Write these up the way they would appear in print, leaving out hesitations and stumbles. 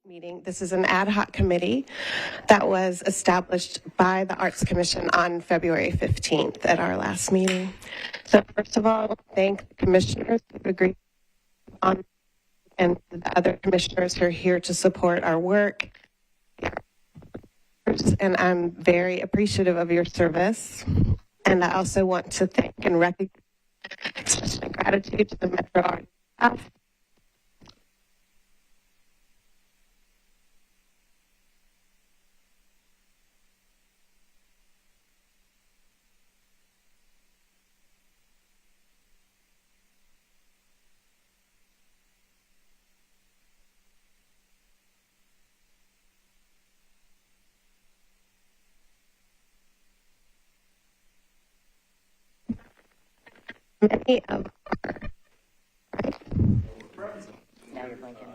meeting. This is an ad hoc committee that was established by the Arts Commission on February 15th at our last meeting. So first of all, thank the commissioners who agreed on and the other commissioners who are here to support our work. And I'm very appreciative of your service. And I also want to thank and recognize, express my gratitude to the Metro Arts staff. Many of our, right? Now you're blinking.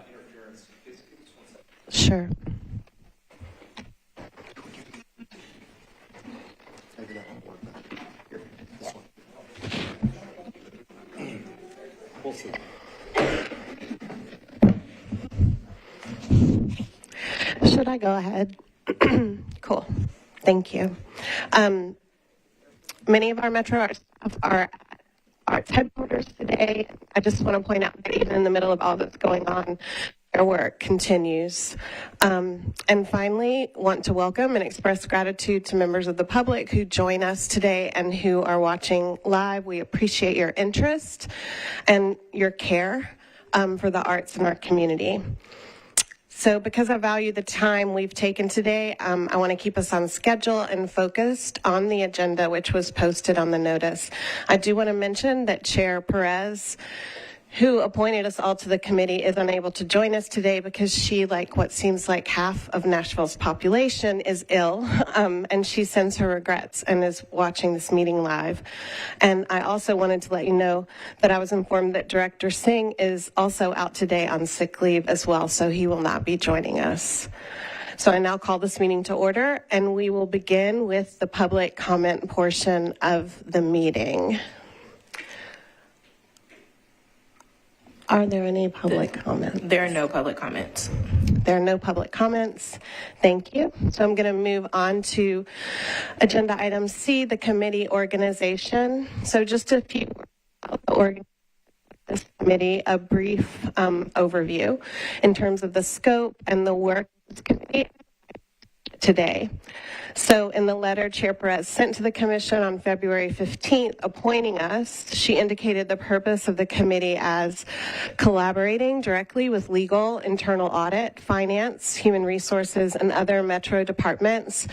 Sure. We'll see. Should I go ahead? Cool. Thank you. Many of our Metro Arts staff are at Arts headquarters today. I just want to point out that even in the middle of all that's going on, their work continues. And finally, want to welcome and express gratitude to members of the public who join us today and who are watching live. We appreciate your interest and your care for the arts in our community. So because I value the time we've taken today, I want to keep us on schedule and focused on the agenda, which was posted on the notice. I do want to mention that Chair Perez, who appointed us all to the committee, is unable to join us today because she, like what seems like half of Nashville's population, is ill, and she sends her regrets and is watching this meeting live. And I also wanted to let you know that I was informed that Director Singh is also out today on sick leave as well, so he will not be joining us. So I now call this meeting to order, and we will begin with the public comment portion of the meeting. Are there any public comments? There are no public comments. There are no public comments. Thank you. So I'm going to move on to agenda item C, the committee organization. So just a few words about the organization of this committee, a brief overview in terms of the scope and the work of this committee today. So in the letter Chair Perez sent to the Commission on February 15th appointing us, she indicated the purpose of the committee as collaborating directly with legal, internal audit, finance, human resources, and other Metro departments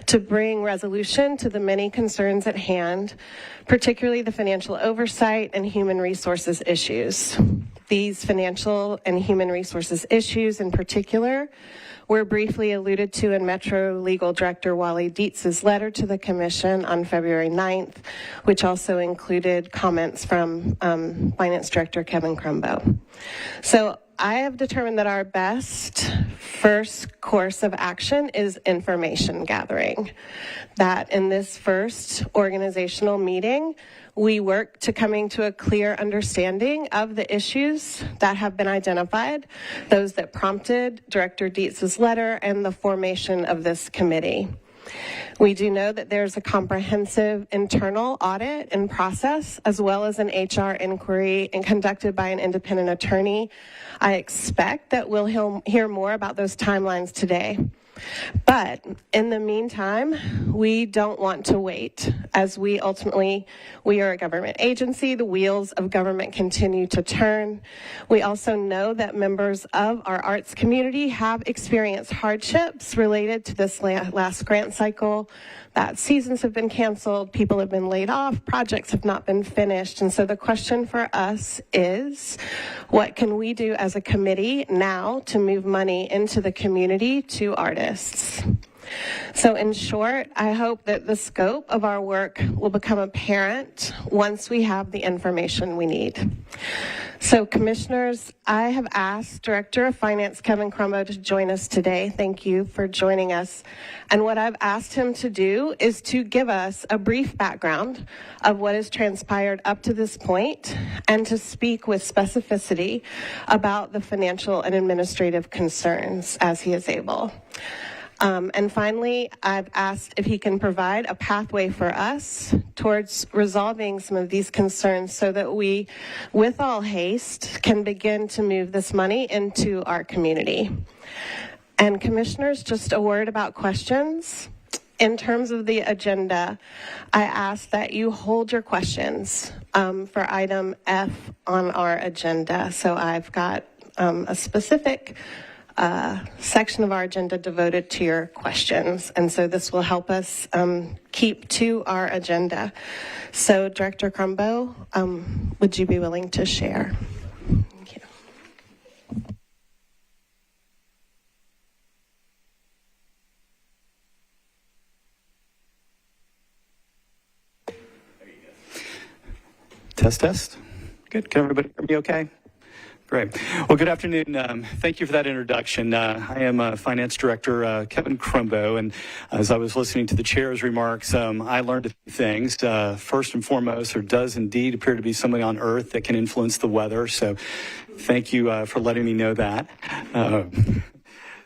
to bring resolution to the many concerns at hand, particularly the financial oversight and human resources issues. These financial and human resources issues in particular were briefly alluded to in Metro Legal Director Wally Dietz's letter to the Commission on February 9th, which also included comments from Finance Director Kevin Crumbo. So I have determined that our best first course of action is information gathering. That in this first organizational meeting, we work to coming to a clear understanding of the issues that have been identified, those that prompted Director Dietz's letter and the formation of this committee. We do know that there's a comprehensive internal audit and process, as well as an HR inquiry and conducted by an independent attorney. I expect that we'll hear more about those timelines today. But in the meantime, we don't want to wait, as we are a government agency. The wheels of government continue to turn. We also know that members of our arts community have experienced hardships related to this last grant cycle, that seasons have been canceled, people have been laid off, projects have not been finished. And so the question for us is, what can we do as a committee now to move money into the community to artists? So in short, I hope that the scope of our work will become apparent once we have the information we need. So, Commissioners, I have asked Director of Finance Kevin Crumbo to join us today. Thank you for joining us. And what I've asked him to do is to give us a brief background of what has transpired up to this point and to speak with specificity about the financial and administrative concerns as he is able. And finally, I've asked if he can provide a pathway for us towards resolving some of these concerns so that we, with all haste, can begin to move this money into our community. And Commissioners, just a word about questions. In terms of the agenda, I ask that you hold your questions for item F on our agenda. So I've got a specific section of our agenda devoted to your questions. And so this will help us keep to our agenda. So Director Crumbo, would you be willing to share? Thank you. Test, test. Good. Can everybody hear me okay? Great. Well, good afternoon. Thank you for that introduction. I am Finance Director Kevin Crumbo, and as I was listening to the chair's remarks, I learned a few things. First and foremost, there does indeed appear to be somebody on Earth that can influence the weather, so thank you for letting me know that.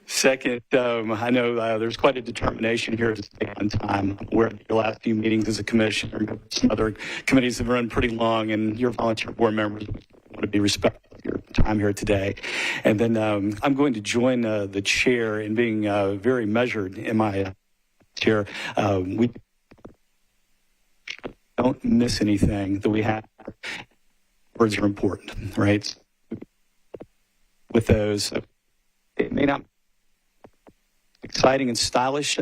Second, I know there's quite a determination here to stay on time. I'm aware of your last few meetings as a commissioner. Some other committees have run pretty long, and your volunteer board members want to be respectful of your time here today. And then I'm going to join the chair in being very measured in my chair. We don't miss anything that we have. Words are important, right? With those, it may not be exciting and stylish.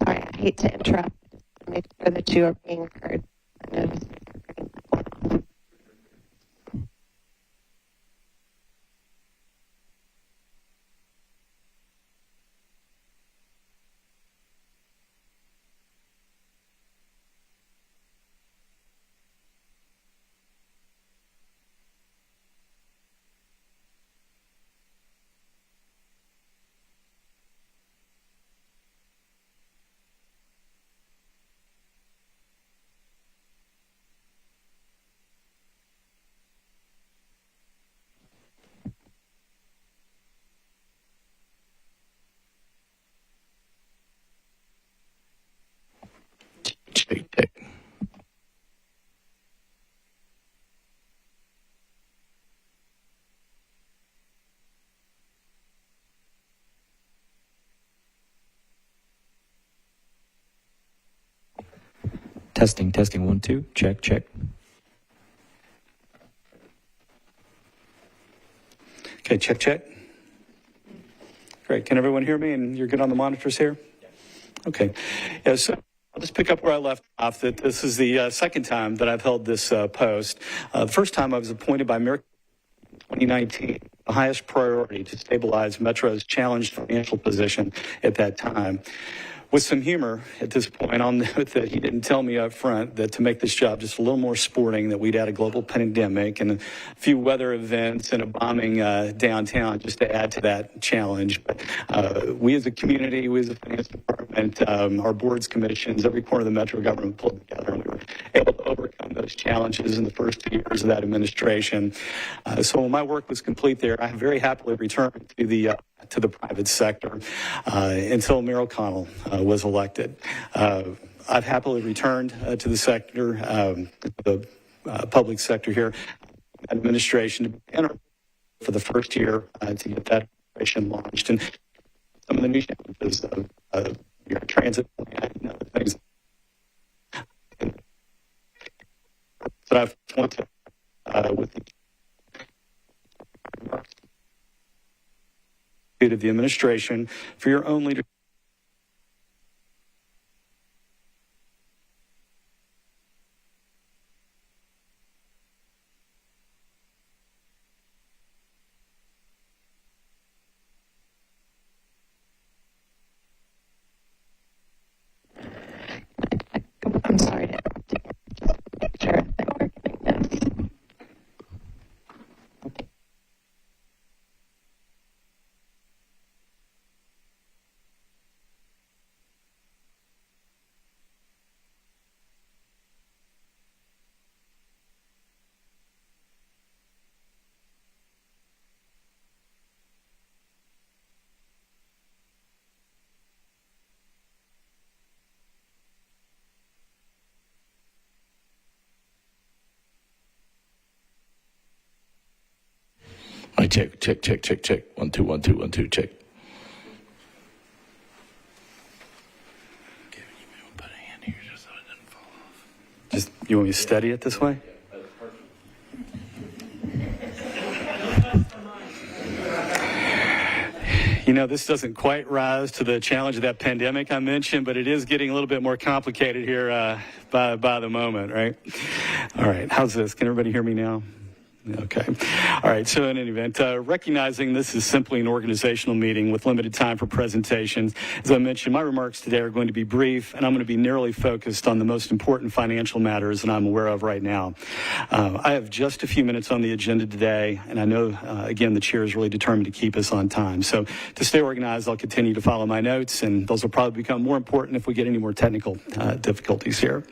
Sorry, I hate to interrupt. Make sure that you are being heard. Testing, testing, 1, 2, check, check. Okay, check, check. Great. Can everyone hear me? And you're good on the monitors here? Okay. Yeah, so I'll just pick up where I left off. That this is the second time that I've held this post. The first time I was appointed by Mayor 2019, the highest priority to stabilize Metro's challenged financial position at that time. With some humor at this point, I'll note that he didn't tell me up front that to make this job just a little more sporting, that we'd had a global pandemic and a few weather events and a bombing downtown just to add to that challenge. But we as a community, we as a finance department, our boards, commissions, every corner of the Metro government pulled together, and we were able to overcome those challenges in the first 2 years of that administration. So when my work was complete there, I very happily returned to the private sector until Mayor O'Connell was elected. I've happily returned to the sector, the public sector here, administration, to begin for the first year to get that administration launched. And some of the new challenges of your transit plan and other things that I've wanted with the of the administration for your own leadership. check, check, check, check, check. 1, 2, 1, 2, 1, 2, check. Kevin, you may want to put a hand here just so it doesn't fall off. Just, you want me to steady it this way? You know, this doesn't quite rise to the challenge of that pandemic I mentioned, but it is getting a little bit more complicated here by the moment, right? All right, how's this? Can everybody hear me now? Okay. All right. So in any event, recognizing this is simply an organizational meeting with limited time for presentations, as I mentioned, my remarks today are going to be brief, and I'm going to be narrowly focused on the most important financial matters that I'm aware of right now. I have just a few minutes on the agenda today, and I know, again, the chair is really determined to keep us on time. So to stay organized, I'll continue to follow my notes, and those will probably become more important if we get any more technical difficulties here.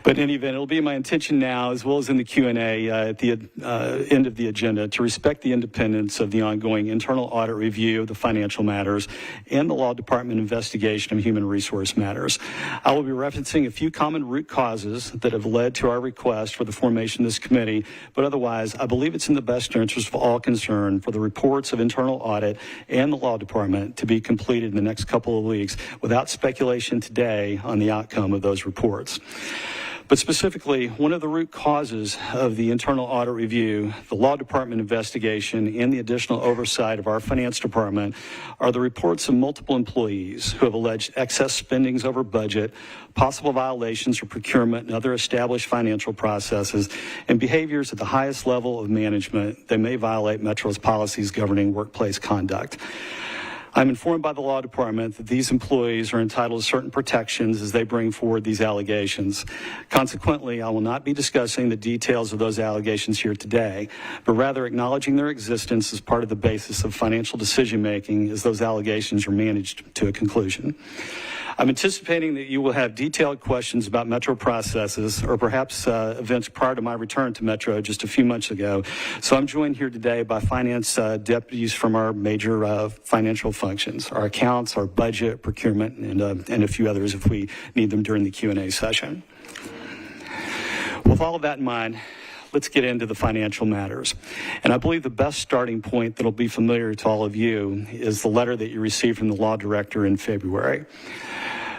But in any event, it'll be my intention now, as well as in the Q&A at the end of the agenda, to respect the independence of the ongoing internal audit review of the financial matters and the Law Department investigation of human resource matters. I will be referencing a few common root causes that have led to our request for the formation of this committee, but otherwise, I believe it's in the best interest of all concerned for the reports of internal audit and the Law Department to be completed in the next couple of weeks without speculation today on the outcome of those reports. But specifically, one of the root causes of the internal audit review, the Law Department investigation, and the additional oversight of our finance department are the reports of multiple employees who have alleged excess spendings over budget, possible violations of procurement and other established financial processes, and behaviors at the highest level of management that may violate Metro's policies governing workplace conduct. I'm informed by the Law Department that these employees are entitled to certain protections as they bring forward these allegations. Consequently, I will not be discussing the details of those allegations here today, but rather acknowledging their existence as part of the basis of financial decision-making as those allegations are managed to a conclusion. I'm anticipating that you will have detailed questions about Metro processes or perhaps events prior to my return to Metro just a few months ago. So I'm joined here today by finance deputies from our major financial functions, our accounts, our budget, procurement, and a few others if we need them during the Q&A session. With all of that in mind, let's get into the financial matters. And I believe the best starting point that will be familiar to all of you is the letter that you received from the law director in February.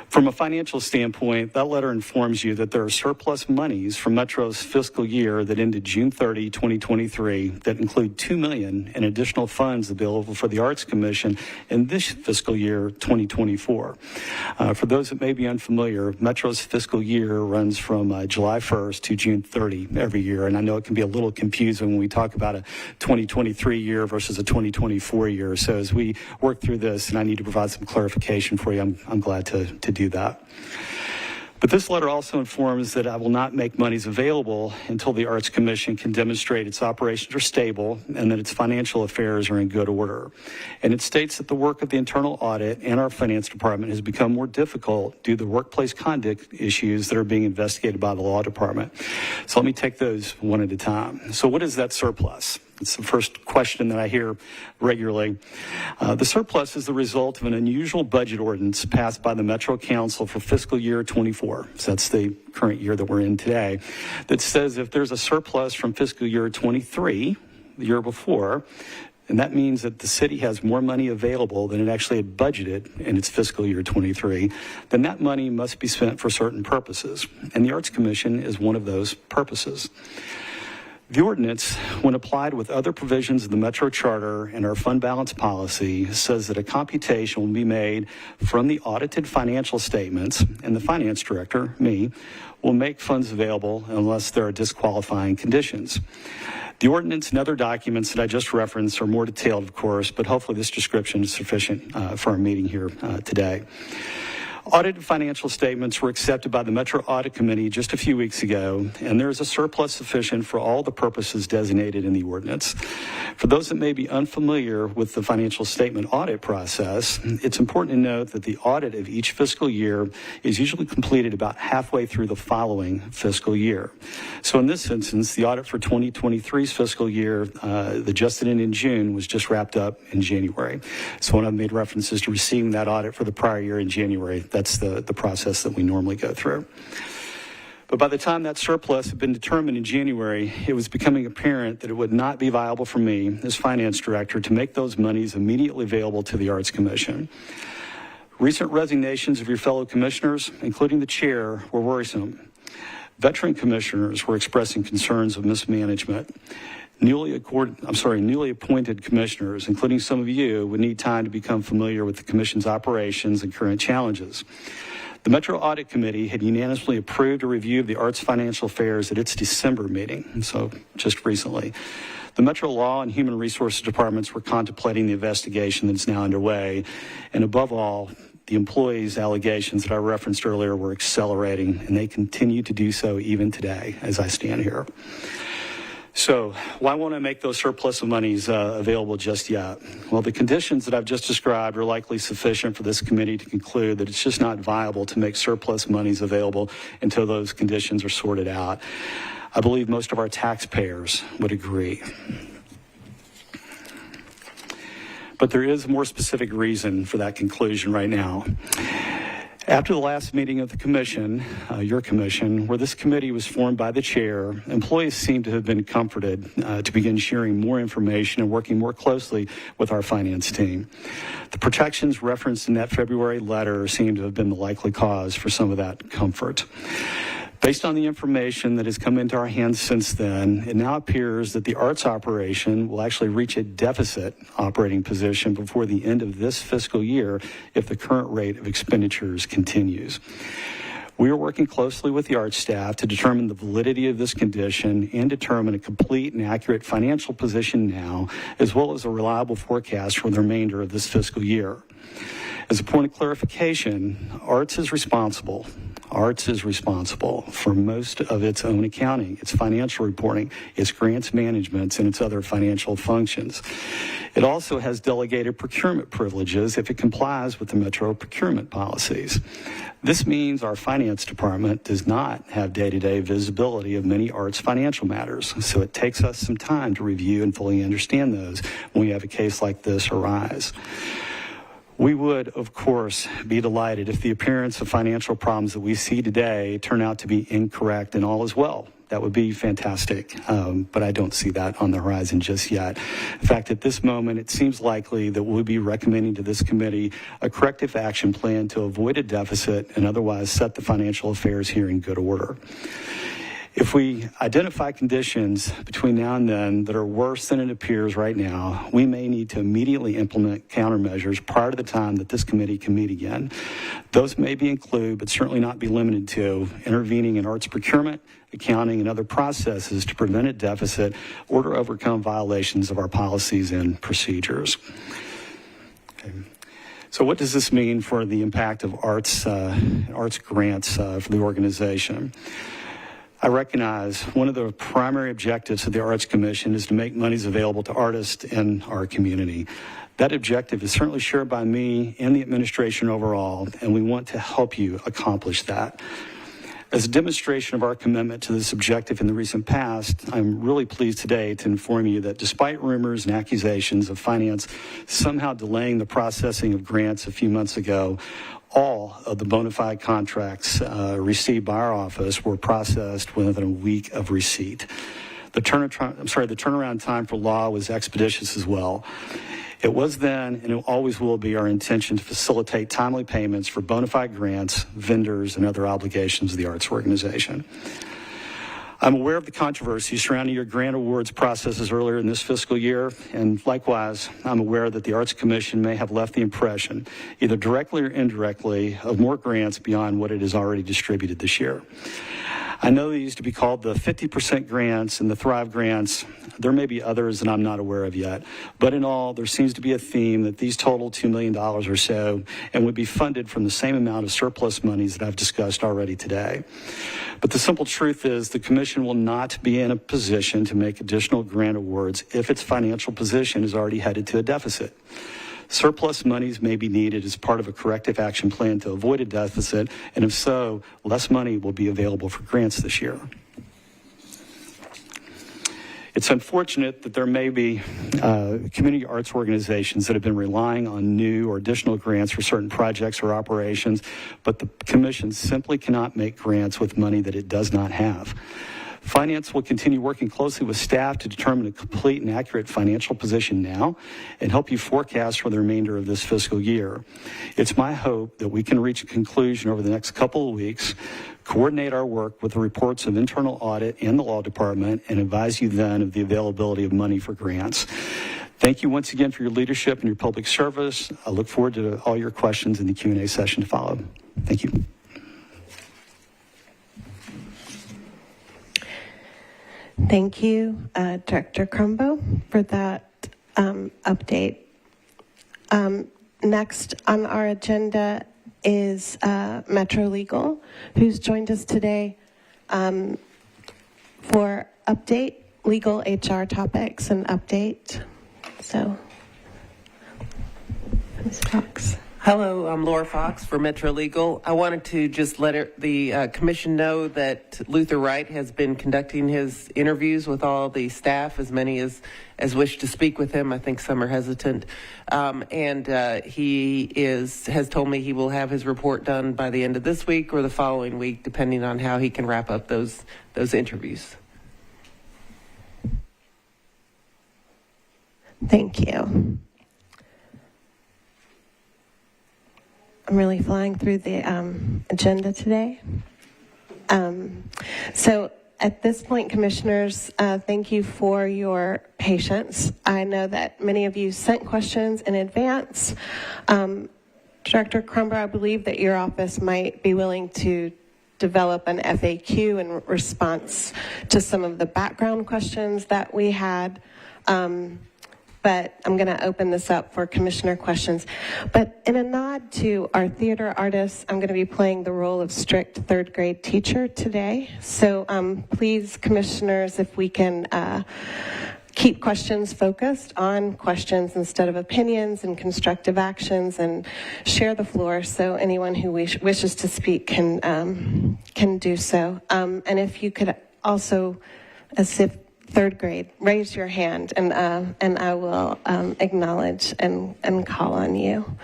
From a financial standpoint, that letter informs you that there are surplus monies from Metro's fiscal year that ended June 30, 2023, that include $2 million in additional funds available for the Arts Commission in this fiscal year, 2024. For those that may be unfamiliar, Metro's fiscal year runs from July 1st to June 30 every year, and I know it can be a little confusing when we talk about a 2023 year versus a 2024 year. So as we work through this, and I need to provide some clarification for you, I'm glad to do that. But this letter also informs that I will not make monies available until the Arts Commission can demonstrate its operations are stable and that its financial affairs are in good order. And it states that the work of the internal audit and our finance department has become more difficult due to the workplace conduct issues that are being investigated by the Law Department. So let me take those one at a time. So what is that surplus? It's the first question that I hear regularly. The surplus is the result of an unusual budget ordinance passed by the Metro Council for fiscal year 24. So that's the current year that we're in today. That says if there's a surplus from fiscal year 23, the year before, and that means that the city has more money available than it actually had budgeted in its fiscal year 23, then that money must be spent for certain purposes. And the Arts Commission is one of those purposes. The ordinance, when applied with other provisions of the Metro Charter and our fund balance policy, says that a computation will be made from the audited financial statements, and the finance director, me, will make funds available unless there are disqualifying conditions. The ordinance and other documents that I just referenced are more detailed, of course, but hopefully this description is sufficient for our meeting here today. Audited financial statements were accepted by the Metro Audit Committee just a few weeks ago, and there is a surplus sufficient for all the purposes designated in the ordinance. For those that may be unfamiliar with the financial statement audit process, it's important to note that the audit of each fiscal year is usually completed about halfway through the following fiscal year. So in this instance, the audit for 2023's fiscal year, that just ended in June, was just wrapped up in January. So when I've made references to receiving that audit for the prior year in January, that's the process that we normally go through. But by the time that surplus had been determined in January, it was becoming apparent that it would not be viable for me as finance director to make those monies immediately available to the Arts Commission. Recent resignations of your fellow commissioners, including the chair, were worrisome. Veteran commissioners were expressing concerns of mismanagement. Newly appointed commissioners, including some of you, would need time to become familiar with the Commission's operations and current challenges. The Metro Audit Committee had unanimously approved a review of the Arts financial affairs at its December meeting, so just recently. The Metro Law and Human Resources Departments were contemplating the investigation that's now underway, and above all, the employees' allegations that I referenced earlier were accelerating, and they continue to do so even today as I stand here. So why won't I make those surplus of monies available just yet? Well, the conditions that I've just described are likely sufficient for this committee to conclude that it's just not viable to make surplus monies available until those conditions are sorted out. I believe most of our taxpayers would agree. But there is a more specific reason for that conclusion right now. After the last meeting of the commission, your commission, where this committee was formed by the chair, employees seem to have been comforted to begin sharing more information and working more closely with our finance team. The protections referenced in that February letter seem to have been the likely cause for some of that comfort. Based on the information that has come into our hands since then, it now appears that the arts operation will actually reach a deficit operating position before the end of this fiscal year if the current rate of expenditures continues. We are working closely with the arts staff to determine the validity of this condition and determine a complete and accurate financial position now, as well as a reliable forecast for the remainder of this fiscal year. As a point of clarification, Arts is responsible for most of its own accounting, its financial reporting, its grants management, and its other financial functions. It also has delegated procurement privileges if it complies with the Metro procurement policies. This means our finance department does not have day-to-day visibility of many arts financial matters, so it takes us some time to review and fully understand those when we have a case like this arise. We would, of course, be delighted if the appearance of financial problems that we see today turn out to be incorrect and all is well. That would be fantastic, but I don't see that on the horizon just yet. In fact, at this moment, it seems likely that we'll be recommending to this committee a corrective action plan to avoid a deficit and otherwise set the financial affairs here in good order. If we identify conditions between now and then that are worse than it appears right now, we may need to immediately implement countermeasures prior to the time that this committee can meet again. Those may include, but certainly not be limited to, intervening in arts procurement, accounting, and other processes to prevent a deficit or to overcome violations of our policies and procedures. Okay. So what does this mean for the impact of arts grants for the organization? I recognize one of the primary objectives of the Arts Commission is to make monies available to artists in our community. That objective is certainly shared by me and the administration overall, and we want to help you accomplish that. As a demonstration of our commitment to this objective in the recent past, I'm really pleased today to inform you that despite rumors and accusations of finance somehow delaying the processing of grants a few months ago, all of the bona fide contracts received by our office were processed within a week of receipt. The turnaround time for law was expeditious as well. It was then, and it always will be, our intention to facilitate timely payments for bona fide grants, vendors, and other obligations of the arts organization. I'm aware of the controversy surrounding your grant awards processes earlier in this fiscal year, and likewise, I'm aware that the Arts Commission may have left the impression, either directly or indirectly, of more grants beyond what it has already distributed this year. I know these to be called the 50% grants and the Thrive grants. There may be others that I'm not aware of yet, but in all, there seems to be a theme that these total $2 million or so and would be funded from the same amount of surplus monies that I've discussed already today. But the simple truth is the Commission will not be in a position to make additional grant awards if its financial position is already headed to a deficit. Surplus monies may be needed as part of a corrective action plan to avoid a deficit, and if so, less money will be available for grants this year. It's unfortunate that there may be community arts organizations that have been relying on new or additional grants for certain projects or operations, but the Commission simply cannot make grants with money that it does not have. Finance will continue working closely with staff to determine a complete and accurate financial position now and help you forecast for the remainder of this fiscal year. It's my hope that we can reach a conclusion over the next couple of weeks, coordinate our work with the reports of internal audit and the law department, and advise you then of the availability of money for grants. Thank you once again for your leadership and your public service. I look forward to all your questions in the Q&A session to follow. Thank you. Thank you, Director Crumbo, for that update. Next on our agenda is Metro Legal, who's joined us today for update, legal HR topics and update. So, Ms. Fox. Hello, I'm Laura Fox for Metro Legal. I wanted to just let the Commission know that Luther Wright has been conducting his interviews with all the staff, as many as wish to speak with him. I think some are hesitant. He has told me he will have his report done by the end of this week or the following week, depending on how he can wrap up those interviews. Thank you. I'm really flying through the agenda today. So at this point, Commissioners, thank you for your patience. I know that many of you sent questions in advance. Director Crumber, I believe that your office might be willing to develop an FAQ in response to some of the background questions that we had. But I'm going to open this up for Commissioner questions. But in a nod to our theater artists, I'm going to be playing the role of strict third grade teacher today. So please, Commissioners, if we can keep questions focused on questions instead of opinions and constructive actions, and share the floor so anyone who wishes to speak can do so. And if you could also, as if third grade, raise your hand, and I will acknowledge and call on you.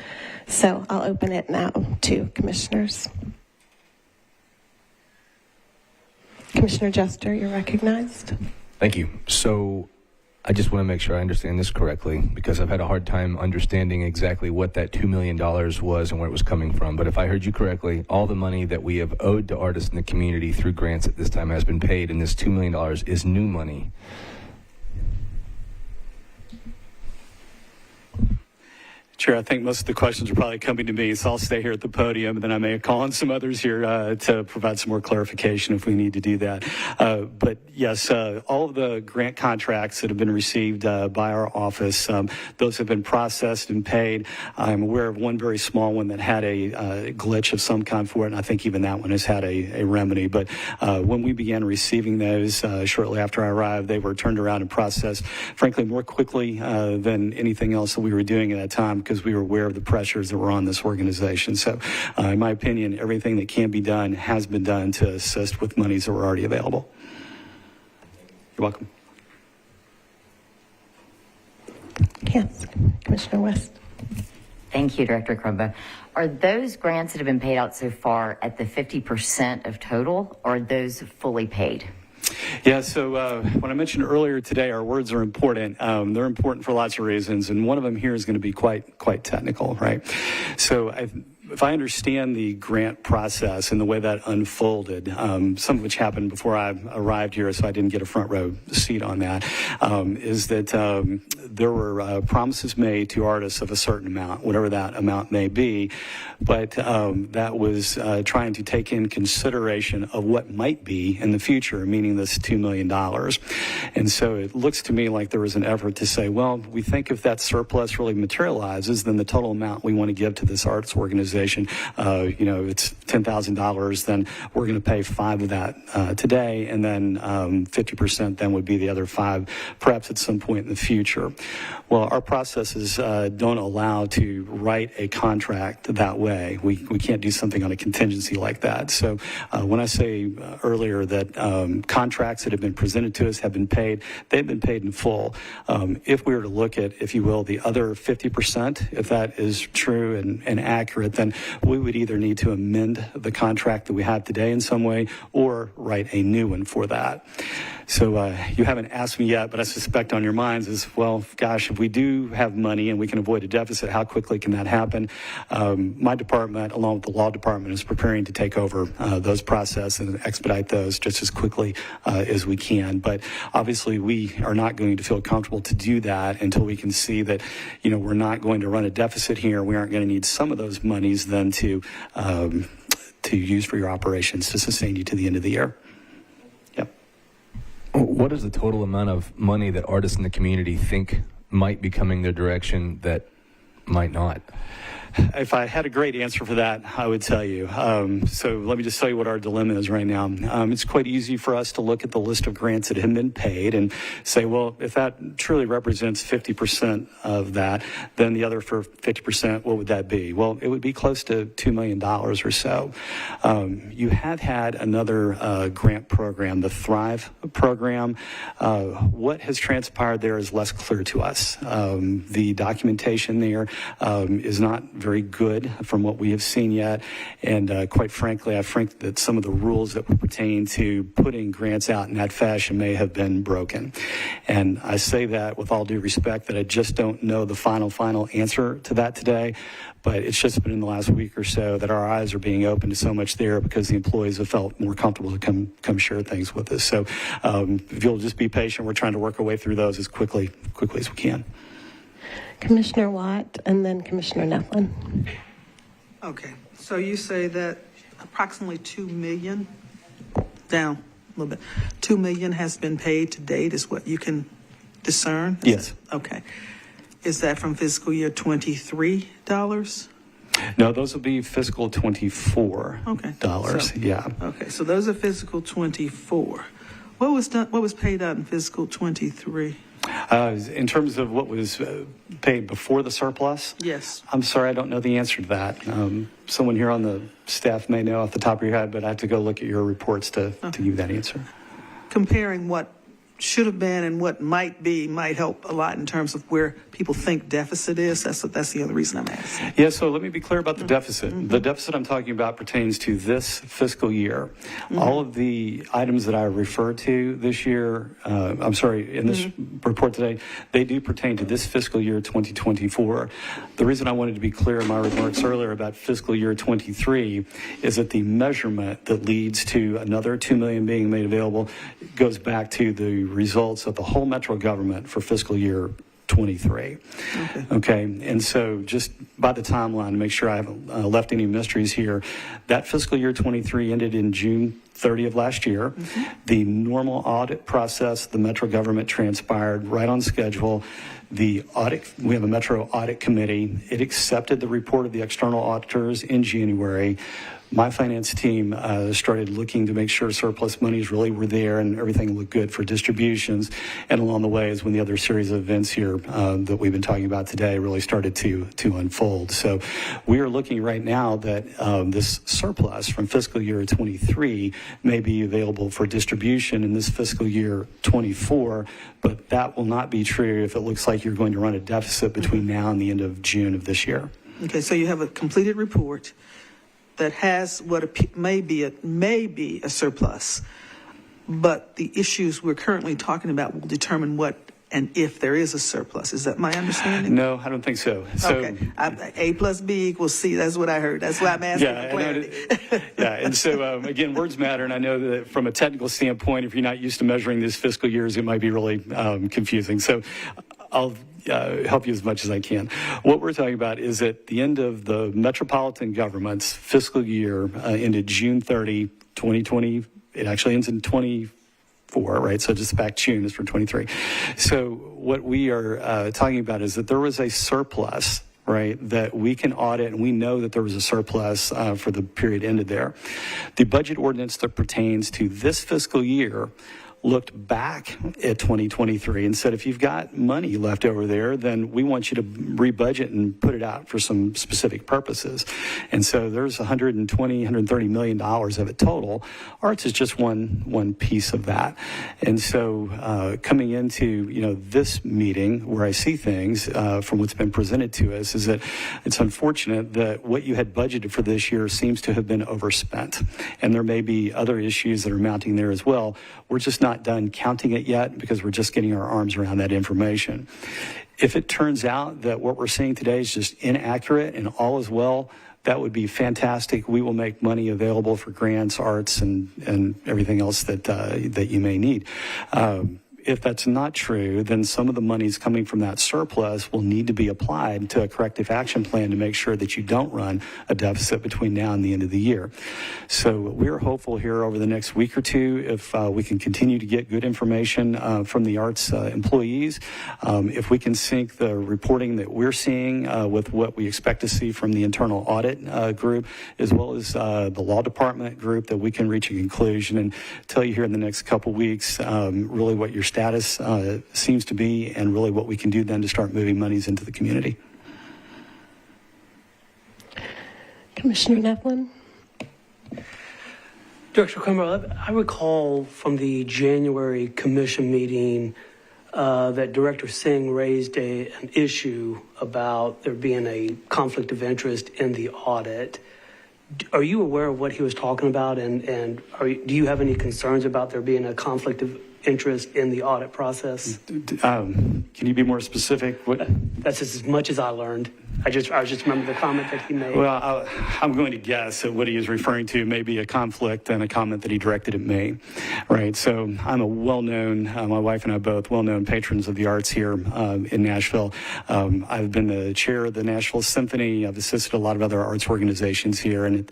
So I'll open it now to Commissioners. Commissioner Jester, you're recognized. Thank you. So I just want to make sure I understand this correctly, because I've had a hard time understanding exactly what that $2 million was and where it was coming from. But if I heard you correctly, all the money that we have owed to artists in the community through grants at this time has been paid, and this $2 million is new money. Chair, I think most of the questions are probably coming to me, so I'll stay here at the podium, and then I may call on some others here to provide some more clarification if we need to do that. But yes, all of the grant contracts that have been received by our office, those have been processed and paid. I'm aware of one very small one that had a glitch of some kind for it, and I think even that one has had a remedy. But when we began receiving those shortly after I arrived, they were turned around and processed, frankly, more quickly than anything else that we were doing at that time, because we were aware of the pressures that were on this organization. So in my opinion, everything that can be done has been done to assist with monies that were already available. You're welcome. Yes, Commissioner West. Thank you, Director Crumbo. Are those grants that have been paid out so far at the 50% of total, or are those fully paid? Yeah, so when I mentioned earlier today, our words are important. They're important for lots of reasons, and one of them here is going to be quite technical, right? So if I understand the grant process and the way that unfolded, some of which happened before I arrived here, so I didn't get a front row seat on that, is that there were promises made to artists of a certain amount, whatever that amount may be, but that was trying to take in consideration of what might be in the future, meaning this $2 million. And so it looks to me like there was an effort to say, well, we think if that surplus really materializes, then the total amount we want to give to this arts organization organization, it's $10,000, then we're going to pay 5 of that today, and then 50% then would be the other 5, perhaps at some point in the future. Well, our processes don't allow to write a contract that way. We can't do something on a contingency like that. So when I say earlier that contracts that have been presented to us have been paid, they've been paid in full. If we were to look at, if you will, the other 50%, if that is true and accurate, then we would either need to amend the contract that we have today in some way or write a new one for that. So you haven't asked me yet, but I suspect on your minds is, well, gosh, if we do have money and we can avoid a deficit, how quickly can that happen? My department, along with the law department, is preparing to take over those processes and expedite those just as quickly as we can. But obviously, we are not going to feel comfortable to do that until we can see that, we're not going to run a deficit here. We aren't going to need some of those monies then to use for your operations to sustain you to the end of the year. What is the total amount of money that artists in the community think might be coming their direction that might not? If I had a great answer for that, I would tell you. So let me just tell you what our dilemma is right now. It's quite easy for us to look at the list of grants that have been paid and say, well, if that truly represents 50% of that, then the other for 50%, what would that be? Well, it would be close to $2 million or so. You have had another grant program, the Thrive program. What has transpired there is less clear to us. The documentation there is not very good from what we have seen yet. And quite frankly, I think that some of the rules that pertain to putting grants out in that fashion may have been broken. And I say that with all due respect, that I just don't know the final answer to that today. But it's just been in the last week or so that our eyes are being opened to so much there because the employees have felt more comfortable to come share things with us. So if you'll just be patient, we're trying to work our way through those as quickly as we can. Commissioner Watt and then Commissioner Nefflin. Okay, so you say that approximately $2 million, down a little bit, $2 million has been paid to date is what you can discern? Yes. Okay. Is that from fiscal year 23 dollars? No, those will be fiscal 24 dollars. So, yeah. Okay, so those are fiscal 24. What was paid out in fiscal 23? In terms of what was paid before the surplus? Yes. I'm sorry, I don't know the answer to that. Someone here on the staff may know off the top of your head, but I have to go look at your reports to give you that answer. Comparing what should have been and what might be might help a lot in terms of where people think deficit is. That's the other reason I'm asking. Yeah, so let me be clear about the deficit. Mm-hmm. The deficit I'm talking about pertains to this fiscal year. Mm-hmm. All of the items that I referred to this year, in this report today, they do pertain to this fiscal year 2024. The reason I wanted to be clear in my remarks earlier about fiscal year 23 is that the measurement that leads to another $2 million being made available goes back to the results of the whole Metro government for fiscal year 23. Okay. And so just by the timeline, to make sure I haven't left any mysteries here, that fiscal year 23 ended in June 30 of last year. Mm-hmm. The normal audit process, the Metro government transpired right on schedule. The audit, we have a Metro audit committee. It accepted the report of the external auditors in January. My finance team started looking to make sure surplus monies really were there and everything looked good for distributions. And along the way is when the other series of events here that we've been talking about today really started to unfold. So we are looking right now that this surplus from fiscal year 23 may be available for distribution in this fiscal year 24, but that will not be true if it looks like you're going to run a deficit between now and the end of June of this year. Okay, so you have a completed report that has what may be a surplus, but the issues we're currently talking about will determine what and if there is a surplus. Is that my understanding? No, I don't think so. Okay, A plus B equals C. That's what I heard. That's why I'm asking for clarity. Yeah, and so again, words matter, and I know that from a technical standpoint, if you're not used to measuring these fiscal years, it might be really confusing. So I'll help you as much as I can. What we're talking about is at the end of the Metropolitan government's fiscal year ended June 30, 2020. It actually ends in 24, right? So just back June is for 23. So what we are talking about is that there was a surplus, right, that we can audit, and we know that there was a surplus for the period ended there. The budget ordinance that pertains to this fiscal year looked back at 2023 and said, if you've got money left over there, then we want you to rebudget and put it out for some specific purposes. And so there's $130 million of it total. Arts is just one piece of that. And so coming into, this meeting where I see things from what's been presented to us is that it's unfortunate that what you had budgeted for this year seems to have been overspent. And there may be other issues that are mounting there as well. We're just not done counting it yet because we're just getting our arms around that information. If it turns out that what we're seeing today is just inaccurate and all is well, that would be fantastic. We will make money available for grants, arts, and everything else that you may need. If that's not true, then some of the monies coming from that surplus will need to be applied to a corrective action plan to make sure that you don't run a deficit between now and the end of the year. So we're hopeful here over the next week or two, if we can continue to get good information from the arts employees, if we can sync the reporting that we're seeing with what we expect to see from the internal audit group, as well as the law department group, that we can reach a conclusion and tell you here in the next couple weeks really what your status seems to be, and really what we can do then to start moving monies into the community. Commissioner Nevlin. Director Crumber, I recall from the January commission meeting that Director Singh raised an issue about there being a conflict of interest in the audit. Are you aware of what he was talking about, and do you have any concerns about there being a conflict of interest in the audit process? Can you be more specific? That's as much as I learned. I just remember the comment that he made. Well, I'm going to guess that what he is referring to may be a conflict and a comment that he directed at me, right? So I'm a well-known, my wife and I both well-known patrons of the arts here in Nashville. I've been the chair of the Nashville Symphony. I've assisted a lot of other arts organizations here, and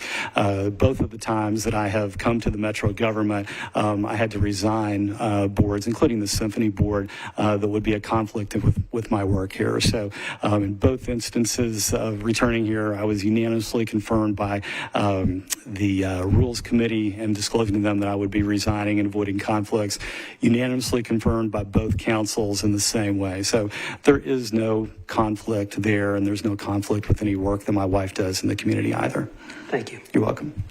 both of the times that I have come to the Metro government, I had to resign boards, including the Symphony Board, that would be a conflict with my work here. So in both instances of returning here, I was unanimously confirmed by the Rules Committee and disclosing to them that I would be resigning and avoiding conflicts, unanimously confirmed by both councils in the same way. So there is no conflict there, and there's no conflict with any work that my wife does in the community either. Thank you. You're welcome.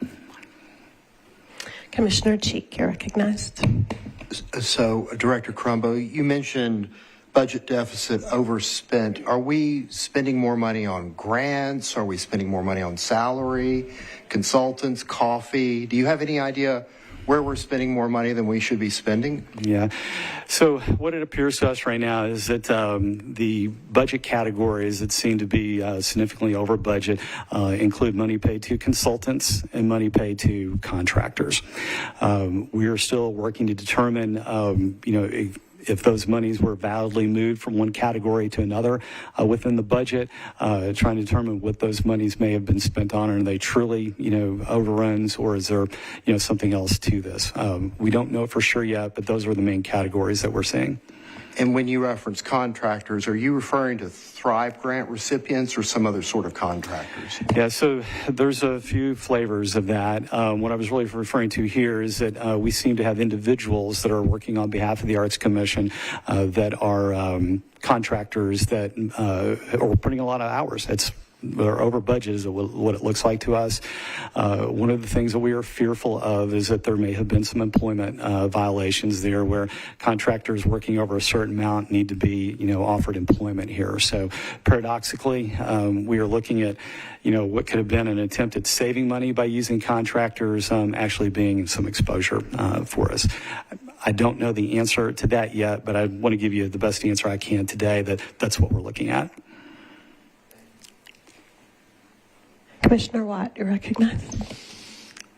Commissioner Cheek, you're recognized. So, Director Crumbo, you mentioned budget deficit overspent. Are we spending more money on grants? Are we spending more money on salary, consultants, coffee? Do you have any idea where we're spending more money than we should be spending? Yeah. So what it appears to us right now is that the budget categories that seem to be significantly over budget include money paid to consultants and money paid to contractors. We are still working to determine, if those monies were validly moved from one category to another within the budget, trying to determine what those monies may have been spent on, and are they truly, overruns, or is there, something else to this? We don't know for sure yet, but those are the main categories that we're seeing. And when you reference contractors, are you referring to Thrive grant recipients or some other sort of contractors? Yeah, so there's a few flavors of that. What I was really referring to here is that we seem to have individuals that are working on behalf of the Arts Commission that are contractors that are putting a lot of hours. They're over budget is what it looks like to us. One of the things that we are fearful of is that there may have been some employment violations there where contractors working over a certain amount need to be, offered employment here. So paradoxically, we are looking at, what could have been an attempt at saving money by using contractors actually being some exposure for us. I don't know the answer to that yet, but I want to give you the best answer I can today that that's what we're looking at. Commissioner Watt, you're recognized.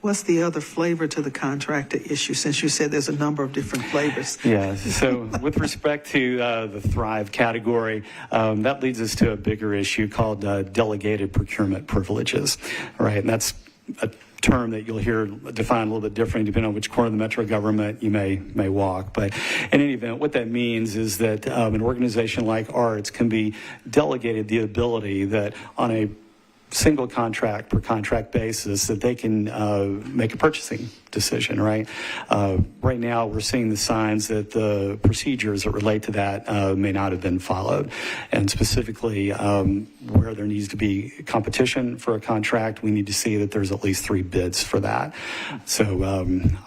What's the other flavor to the contractor issue, since you said there's a number of different flavors? Yeah, so with respect to the Thrive category, that leads us to a bigger issue called delegated procurement privileges, right? And that's term that you'll hear defined a little bit differently depending on which corner of the metro government you may walk. But in any event, what that means is that an organization like ARTS can be delegated the ability that on a single contract per contract basis that they can make a purchasing decision, right? Right now, we're seeing the signs that the procedures that relate to that may not have been followed. And specifically, where there needs to be competition for a contract, we need to see that there's at least 3 bids for that. So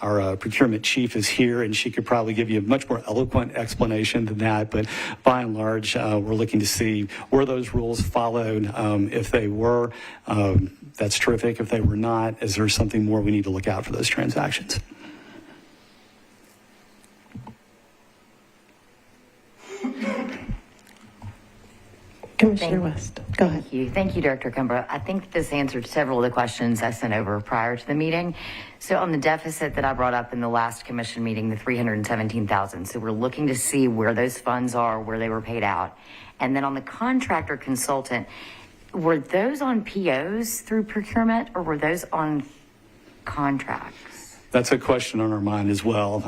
our procurement chief is here, and she could probably give you a much more eloquent explanation than that. But by and large, we're looking to see were those rules followed. If they were, that's terrific. If they were not, is there something more we need to look out for those transactions? Commissioner West, go ahead. Thank you, Director Cumbra. I think this answered several of the questions I sent over prior to the meeting. So on the deficit that I brought up in the last commission meeting, the $317,000. So we're looking to see where those funds are, where they were paid out. And then on the contractor consultant, were those on POs through procurement or were those on contracts? That's a question on our mind as well.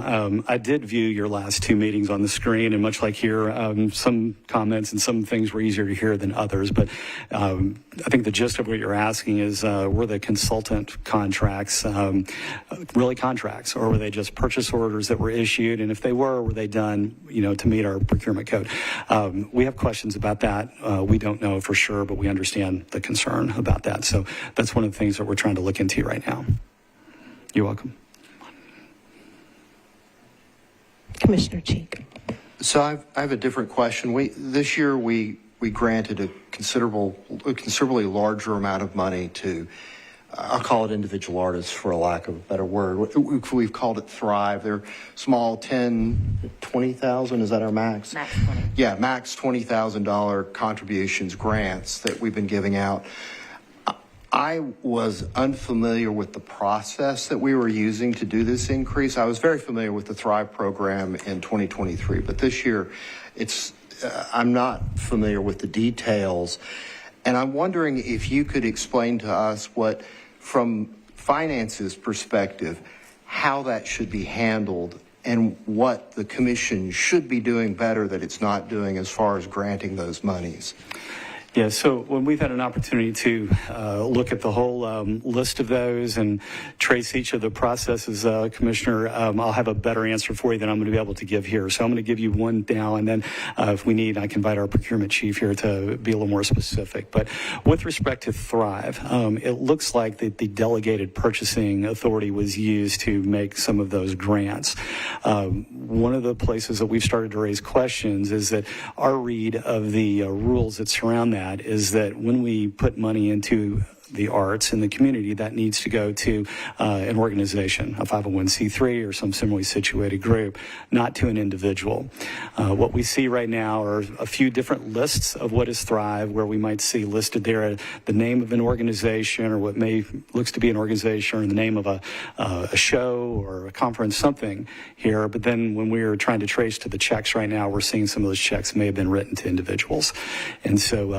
I did view your last 2 meetings on the screen, and much like here, some comments and some things were easier to hear than others. But I think the gist of what you're asking is, were the consultant contracts really contracts, or were they just purchase orders that were issued? And if they were they done, to meet our procurement code? We have questions about that. We don't know for sure, but we understand the concern about that. So that's one of the things that we're trying to look into right now. You're welcome. Commissioner Cheek. So I have a different question. This year we granted a considerably larger amount of money to, I'll call it individual artists for a lack of a better word. We've called it Thrive. They're small, 10, 20,000. Is that our max? Max 20. Yeah, max $20,000 contributions, grants that we've been giving out. I was unfamiliar with the process that we were using to do this increase. I was very familiar with the Thrive program in 2023, but this year I'm not familiar with the details. And I'm wondering if you could explain to us from finances perspective, how that should be handled and what the commission should be doing better that it's not doing as far as granting those monies. Yeah, so when we've had an opportunity to look at the whole list of those and trace each of the processes, Commissioner, I'll have a better answer for you than I'm going to be able to give here. So I'm going to give you one now, and then if we need, I can invite our procurement chief here to be a little more specific. But with respect to Thrive, it looks like the delegated purchasing authority was used to make some of those grants. One of the places that we've started to raise questions is that our read of the rules that surround that is that when we put money into the arts in the community, that needs to go to an organization, a 501c3 or some similarly situated group, not to an individual. What we see right now are a few different lists of what is Thrive, where we might see listed there the name of an organization or what looks to be an organization or the name of a show or a conference, something here. But then when we're trying to trace to the checks right now, we're seeing some of those checks may have been written to individuals. And so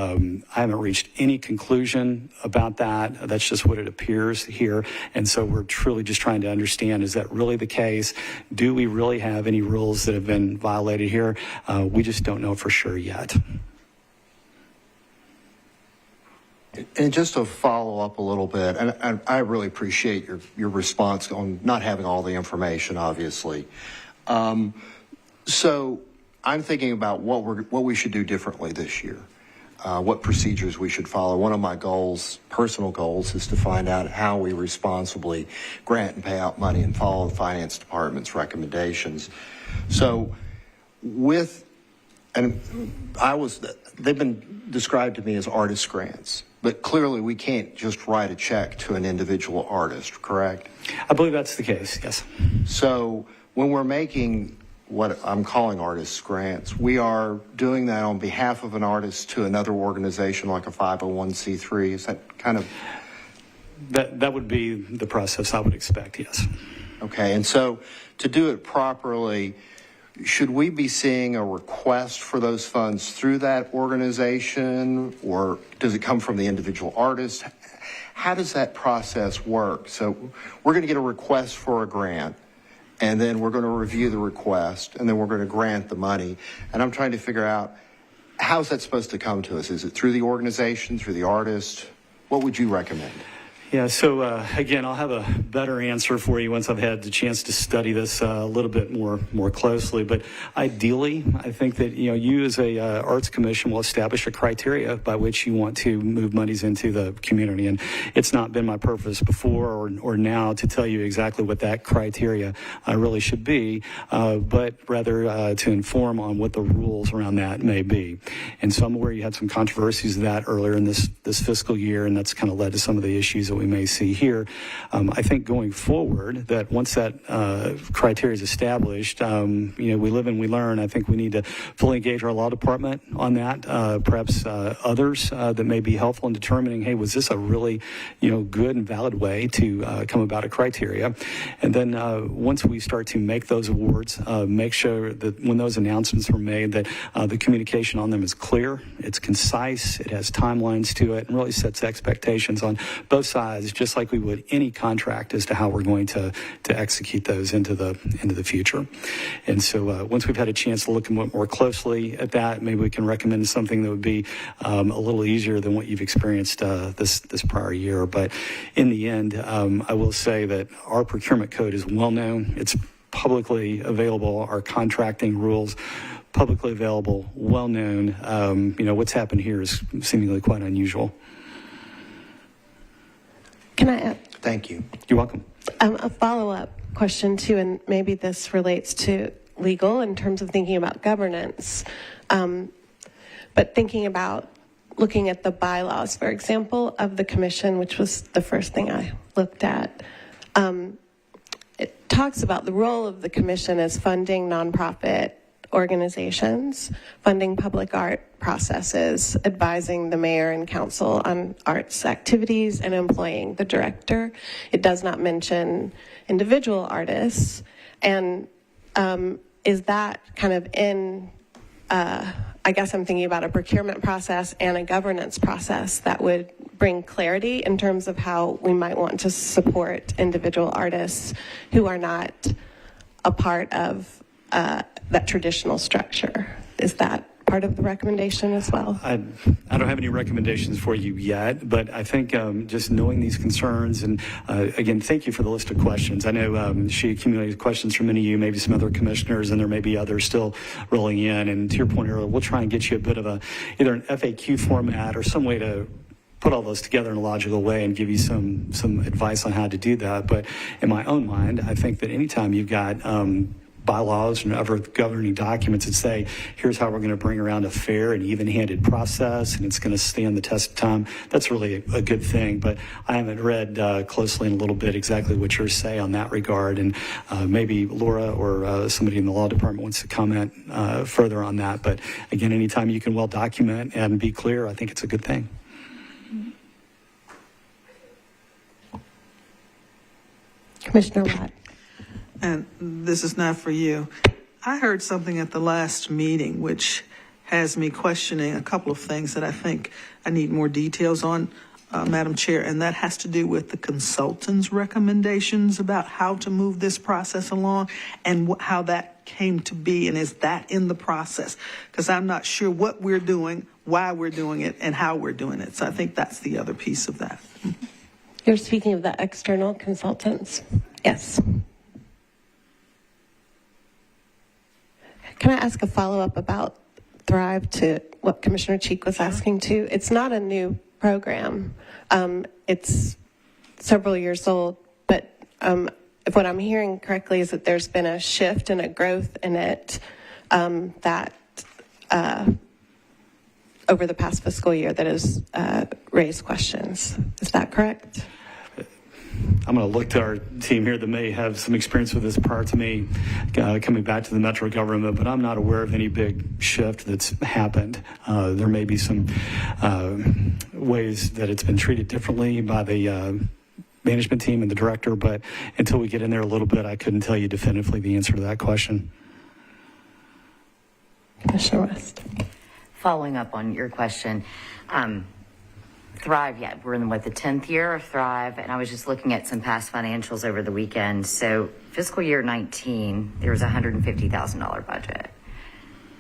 I haven't reached any conclusion about that. That's just what it appears here. And so we're truly just trying to understand, is that really the case? Do we really have any rules that have been violated here? We just don't know for sure yet. And just to follow up a little bit, and I really appreciate your response on not having all the information, obviously. So I'm thinking about what we should do differently this year. What procedures we should follow. One of my personal goals, is to find out how we responsibly grant and pay out money and follow the finance department's recommendations. So they've been described to me as artist grants, but clearly we can't just write a check to an individual artist, correct? I believe that's the case, yes. So when we're making what I'm calling artists grants, we are doing that on behalf of an artist to another organization like a 501c3. Is that kind of... That would be the process I would expect, yes. Okay, and so to do it properly, should we be seeing a request for those funds through that organization, or does it come from the individual artist? How does that process work? So we're going to get a request for a grant, and then we're going to review the request, and then we're going to grant the money. And I'm trying to figure out, how's that supposed to come to us? Is it through the organization, through the artist? What would you recommend? Yeah, so again, I'll have a better answer for you once I've had the chance to study this a little bit more closely. But ideally, I think that you as a arts commission will establish a criteria by which you want to move monies into the community. And it's not been my purpose before or now to tell you exactly what that criteria really should be, but rather to inform on what the rules around that may be. And so I'm aware you had some controversies of that earlier in this fiscal year, and that's kind of led to some of the issues that we may see here. I think going forward, that once that criteria is established, we live and we learn. I think we need to fully engage our law department on that. Perhaps others that may be helpful in determining, hey, was this a really good and valid way to come about a criteria? And then once we start to make those awards, make sure that when those announcements are made, that the communication on them is clear, it's concise, it has timelines to it, and really sets expectations on both sides, just like we would any contract, as to how we're going to execute those into the future. And so once we've had a chance to look more closely at that, maybe we can recommend something that would be a little easier than what you've experienced this prior year. But in the end, I will say that our procurement code is well known. It's publicly available. Our contracting rules, publicly available, well known. What's happened here is seemingly quite unusual. Can I add? Thank you. You're welcome. A follow-up question too, and maybe this relates to legal in terms of thinking about governance, but thinking about looking at the bylaws, for example, of the commission, which was the first thing I looked at. It talks about the role of the commission as funding nonprofit organizations, funding public art processes, advising the mayor and council on arts activities, and employing the director. It does not mention individual artists. And is that kind of in, I guess I'm thinking about a procurement process and a governance process that would bring clarity in terms of how we might want to support individual artists who are not a part of that traditional structure. Is that part of the recommendation as well? I don't have any recommendations for you yet, but I think just knowing these concerns, and again, thank you for the list of questions. I know she accumulated questions from many of you, maybe some other commissioners, and there may be others still rolling in. And to your point earlier, we'll try and get you a bit of either an FAQ format or some way to put all those together in a logical way and give you some advice on how to do that. But in my own mind, I think that anytime you've got bylaws and other governing documents that say, here's how we're going to bring around a fair and even-handed process, and it's going to stand the test of time, that's really a good thing. But I haven't read closely in a little bit exactly what you're saying on that regard, and maybe Laura or somebody in the law department wants to comment further on that. But again, anytime you can well document and be clear, I think it's a good thing. Commissioner Watt. And this is not for you. I heard something at the last meeting which has me questioning a couple of things that I think I need more details on, Madam Chair, and that has to do with the consultant's recommendations about how to move this process along and how that came to be, and is that in the process? Because I'm not sure what we're doing, why we're doing it, and how we're doing it. So I think that's the other piece of that. You're speaking of the external consultants? Yes. Can I ask a follow-up about Thrive to what Commissioner Cheek was asking too? It's not a new program. It's several years old, but if what I'm hearing correctly is that there's been a shift and a growth in it that over the past fiscal year that has raised questions. Is that correct? I'm going to look to our team here that may have some experience with this prior to me coming back to the metro government, but I'm not aware of any big shift that's happened. There may be some ways that it's been treated differently by the management team and the director, but until we get in there a little bit, I couldn't tell you definitively the answer to that question. Commissioner West. Following up on your question, Thrive, yeah, we're in the 10th year of Thrive, and I was just looking at some past financials over the weekend. So fiscal year 19, there was a $150,000 budget.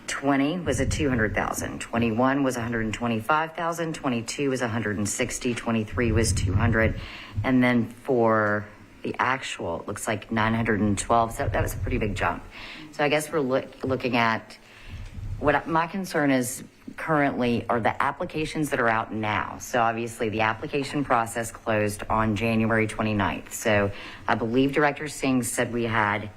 20 was a $200,000. 21 was $125,000. 22 was $160,000. 23 was $200,000, and then for the actual, it looks like $912,000. So that was a pretty big jump. So I guess we're looking at my concern is currently are the applications that are out now. So obviously the application process closed on January 29th. So I believe Director Singh said we had,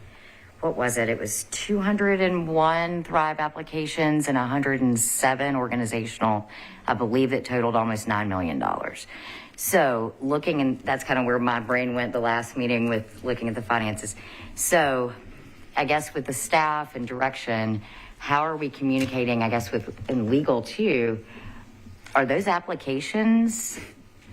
what was it? It was 201 Thrive applications and 107 organizational. I believe it totaled almost $9 million. So looking, and that's kind of where my brain went the last meeting with looking at the finances. So I guess with the staff and direction, how are we communicating, I guess, in legal too? Are those applications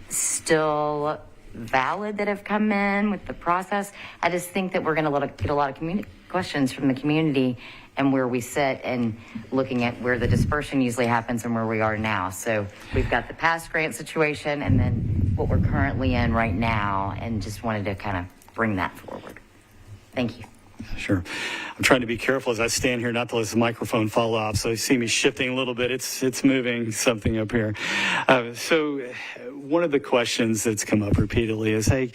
still valid that have come in with the process? I just think that we're going to get a lot of questions from the community and where we sit and looking at where the dispersion usually happens and where we are now. So we've got the past grant situation and then what we're currently in right now, and just wanted to kind of bring that forward. Thank you. Sure. I'm trying to be careful as I stand here not to let the microphone fall off. So you see me shifting a little bit. It's moving something up here. So one of the questions that's come up repeatedly is, hey,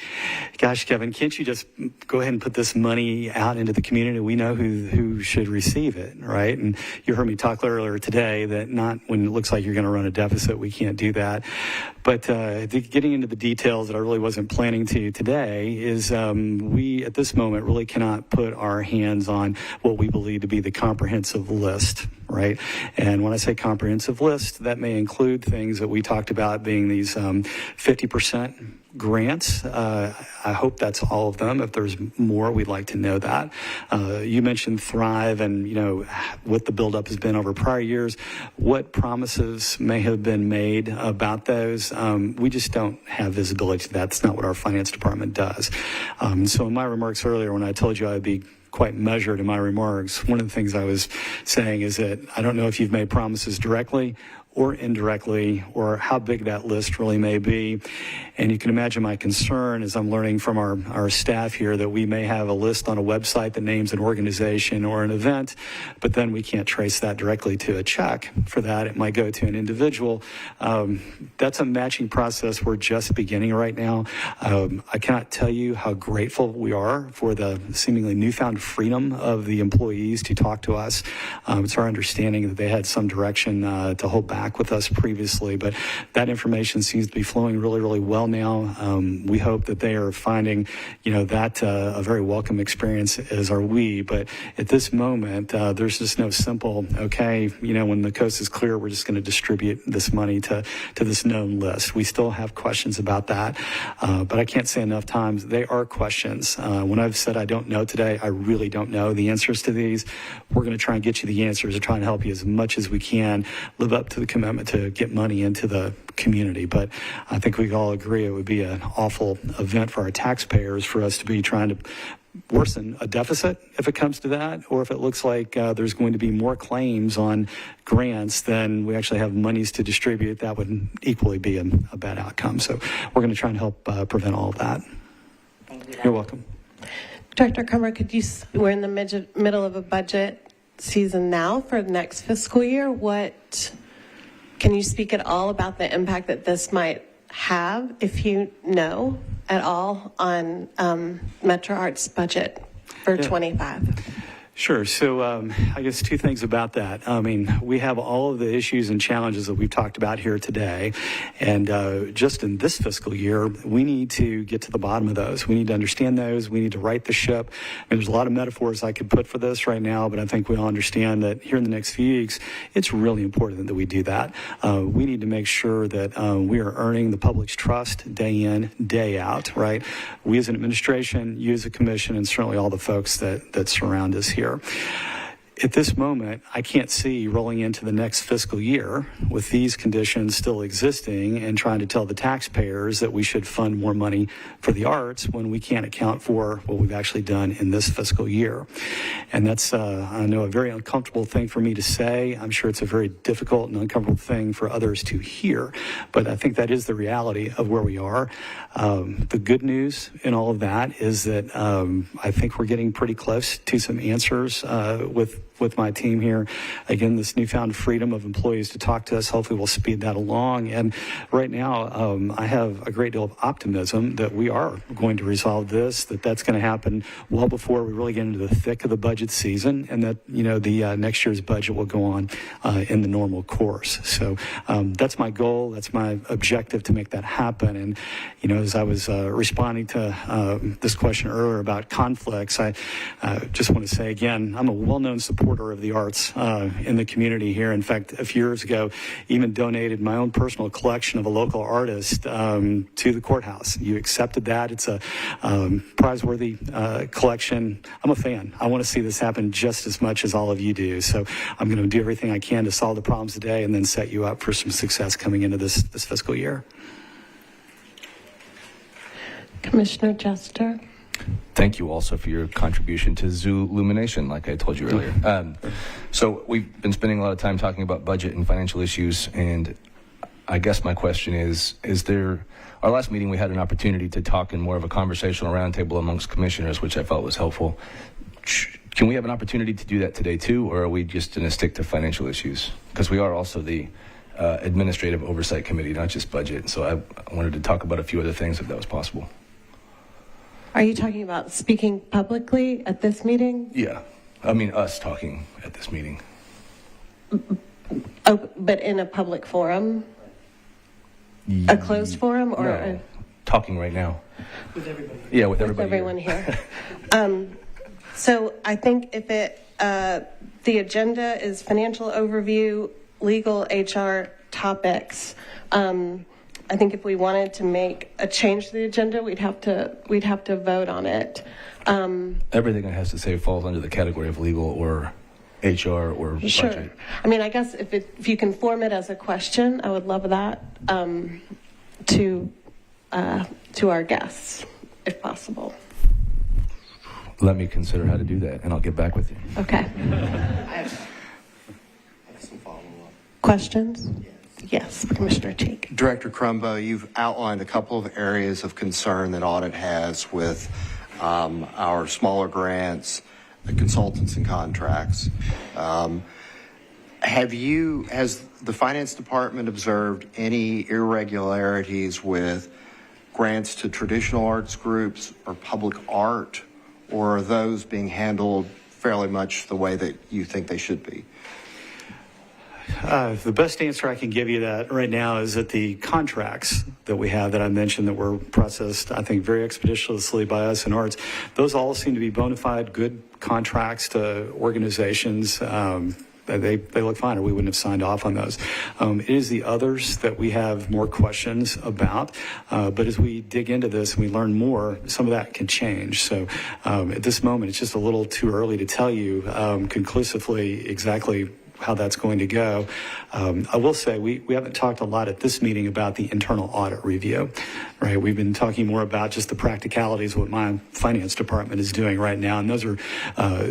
gosh, Kevin, can't you just go ahead and put this money out into the community? We know who should receive it, right? And you heard me talk earlier today that not when it looks like you're going to run a deficit, we can't do that. But getting into the details that I really wasn't planning to today is we, at this moment, really cannot put our hands on what we believe to be the comprehensive list, right? And when I say comprehensive list, that may include things that we talked about being these 50% grants. I hope that's all of them. If there's more, we'd like to know that. You mentioned Thrive and, what the buildup has been over prior years, what promises may have been made about those. We just don't have visibility to that. That's not what our finance department does. So in my remarks earlier, when I told you I'd be quite measured in my remarks, one of the things I was saying is that I don't know if you've made promises directly or indirectly, or how big that list really may be. And you can imagine my concern as I'm learning from our staff here that we may have a list on a website that names an organization or an event, but then we can't trace that directly to a check for that. It might go to an individual. That's a matching process we're just beginning right now. I cannot tell you how grateful we are for the seemingly newfound freedom of the employees to talk to us. It's our understanding that they had some direction to hold back with us previously, but that information seems to be flowing really, really well now. We hope that they are finding, that a very welcome experience, as are we. But at this moment, there's just no simple, when the coast is clear, we're just going to distribute this money to this known list. We still have questions about that, but I can't say enough times they are questions. When I've said I don't know today, I really don't know the answers to these. We're going to try and get you the answers or try and help you as much as we can live up to the commitment to get money into the community. But I think we all agree it would be an awful event for our taxpayers for us to be trying to worsen a deficit if it comes to that, or if it looks like there's going to be more claims on grants than we actually have monies to distribute. That would equally be a bad outcome. So we're going to try and help prevent all of that. Thank you. You're welcome. Director Crumber, we're in the middle of a budget season now for the next fiscal year. Can you speak at all about the impact that this might have, if you know at all, on Metro Arts budget for 25? Sure. So I guess two things about that. I mean, we have all of the issues and challenges that we've talked about here today. And just in this fiscal year, we need to get to the bottom of those. We need to understand those. We need to right the ship. And there's a lot of metaphors I could put for this right now, but I think we all understand that here in the next few weeks, it's really important that we do that. We need to make sure that we are earning the public's trust day in, day out, right? We as an administration, you as a commission, and certainly all the folks that surround us here. At this moment, I can't see rolling into the next fiscal year with these conditions still existing and trying to tell the taxpayers that we should fund more money for the arts when we can't account for what we've actually done in this fiscal year. And that's, I know, a very uncomfortable thing for me to say. I'm sure it's a very difficult and uncomfortable thing for others to hear, but I think that is the reality of where we are. The good news in all of that is that I think we're getting pretty close to some answers with my team here. Again, this newfound freedom of employees to talk to us, hopefully will speed that along. And right now, I have a great deal of optimism that we are going to resolve this, that's going to happen well before we really get into the thick of the budget season, and that, the next year's budget will go on in the normal course. So that's my goal. That's my objective, to make that happen. And, as I was responding to this question earlier about conflicts, I just want to say again, I'm a well-known supporter of the arts in the community here. In fact, a few years ago, even donated my own personal collection of a local artist to the courthouse. You accepted that. It's a prizeworthy collection. I'm a fan. I want to see this happen just as much as all of you do. So I'm going to do everything I can to solve the problems today and then set you up for some success coming into this fiscal year. Commissioner Jester. Thank you also for your contribution to zoo illumination, like I told you earlier. So we've been spending a lot of time talking about budget and financial issues, and I guess my question is there, our last meeting we had an opportunity to talk in more of a conversational roundtable amongst commissioners, which I felt was helpful. Can we have an opportunity to do that today too, or are we just going to stick to financial issues? Because we are also the Administrative Oversight Committee, not just budget. So I wanted to talk about a few other things if that was possible. Are you talking about speaking publicly at this meeting? Yeah. I mean, us talking at this meeting. Oh, but in a public forum? A closed forum? Or no, talking right now. With everybody. Yeah, with with everybody everyone here. So I think if the agenda is financial overview, legal, HR topics, I think if we wanted to make a change to the agenda, we'd have to vote on it. Everything it has to say falls under the category of legal or HR or budget. Sure. I mean, I guess if you can form it as a question, I would love that to our guests, if possible. Let me consider how to do that, and I'll get back with you. Okay. I have some follow-up. Questions? Yes, Commissioner Cheek. Director Crumbo, you've outlined a couple of areas of concern that audit has with our smaller grants, the consultants and contracts. Has the Finance Department observed any irregularities with grants to traditional arts groups or public art, or are those being handled fairly much the way that you think they should be? The best answer I can give you that right now is that the contracts that we have that I mentioned that were processed, I think, very expeditiously by us in arts, those all seem to be bona fide good contracts to organizations. They look fine, or we wouldn't have signed off on those. It is the others that we have more questions about. But as we dig into this and we learn more, some of that can change. So at this moment, it's just a little too early to tell you conclusively exactly how that's going to go. I will say we haven't talked a lot at this meeting about the internal audit review, right? We've been talking more about just the practicalities of what my finance department is doing right now, and those are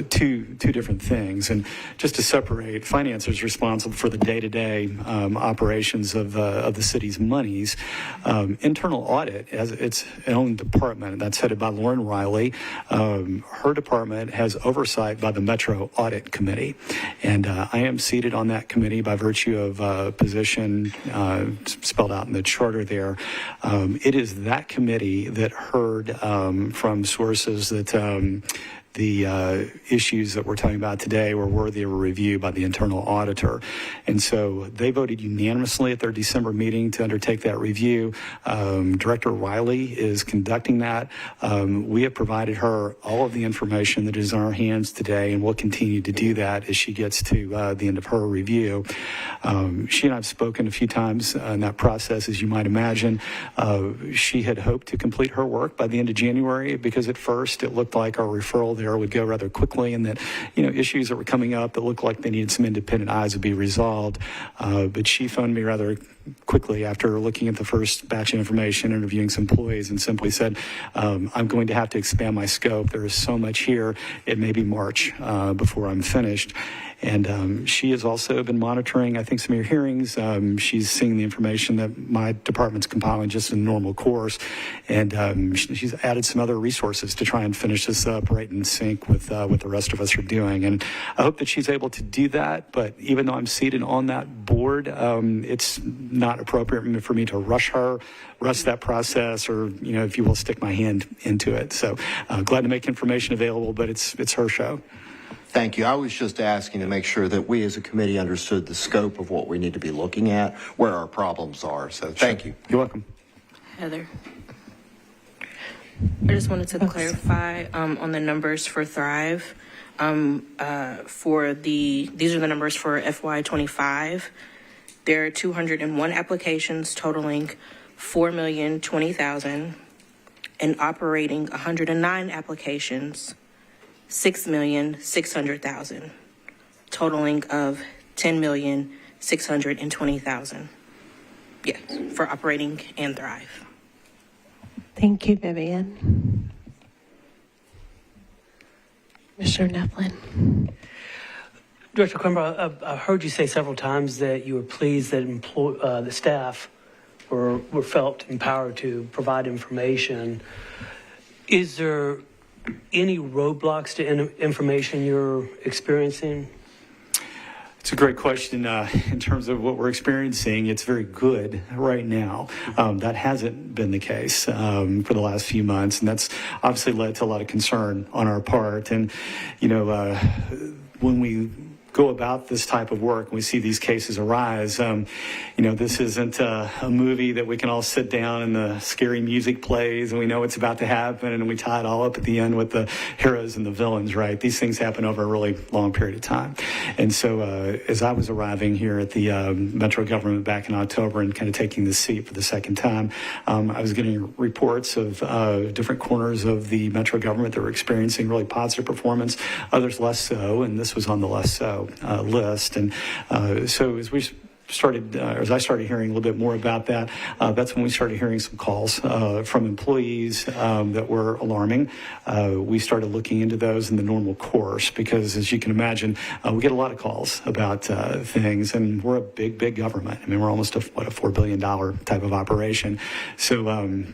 two different things. And just to separate, finance is responsible for the day-to-day operations of the city's monies. Internal audit, as its own department, that's headed by Lauren Riley. Her department has oversight by the Metro Audit Committee, and I am seated on that committee by virtue of a position spelled out in the charter there. It is that committee that heard from sources that the issues that we're talking about today were worthy of a review by the internal auditor. And so they voted unanimously at their December meeting to undertake that review. Director Riley is conducting that. We have provided her all of the information that is in our hands today, and we'll continue to do that as she gets to the end of her review. She and I have spoken a few times in that process, as you might imagine. She had hoped to complete her work by the end of January, because at first it looked like our referral there would go rather quickly, and that, issues that were coming up that looked like they needed some independent eyes would be resolved. But she phoned me rather quickly after looking at the first batch of information, interviewing some employees, and simply said, I'm going to have to expand my scope. There is so much here. It may be March before I'm finished. And she has also been monitoring, I think, some of your hearings. She's seeing the information that my department's compiling just in normal course. And she's added some other resources to try and finish this up right in sync with what the rest of us are doing. And I hope that she's able to do that. But even though I'm seated on that board, it's not appropriate for me to rush that process, or, if you will, stick my hand into it. So glad to make information available, but it's her show. Thank you. I was just asking to make sure that we as a committee understood the scope of what we need to be looking at, where our problems are. So thank you. You're welcome. Heather. I just wanted to clarify on the numbers for Thrive. These are the numbers for FY25. There are 201 applications totaling $4,020,000, and operating 109 applications, $6,600,000, totaling of $10,620,000. Yes, for operating and Thrive. Thank you, Vivian. Commissioner Nevlin. Director Cranbrook, I heard you say several times that you were pleased that the staff were felt empowered to provide information. Is there any roadblocks to information you're experiencing? It's a great question. In terms of what we're experiencing, it's very good right now. That hasn't been the case for the last few months, and that's obviously led to a lot of concern on our part. And, when we go about this type of work and we see these cases arise, this isn't a movie that we can all sit down and the scary music plays and we know what's about to happen and we tie it all up at the end with the heroes and the villains, right? These things happen over a really long period of time. And so as I was arriving here at the Metro government back in October and kind of taking the seat for the second time, I was getting reports of different corners of the Metro government that were experiencing really positive performance, others less so, and this was on the less so list. And so as we started, as I started hearing a little bit more about that, that's when we started hearing some calls from employees that were alarming. We started looking into those in the normal course because, as you can imagine, we get a lot of calls about things, and we're a big government. I mean, we're almost a $4 billion type of operation. So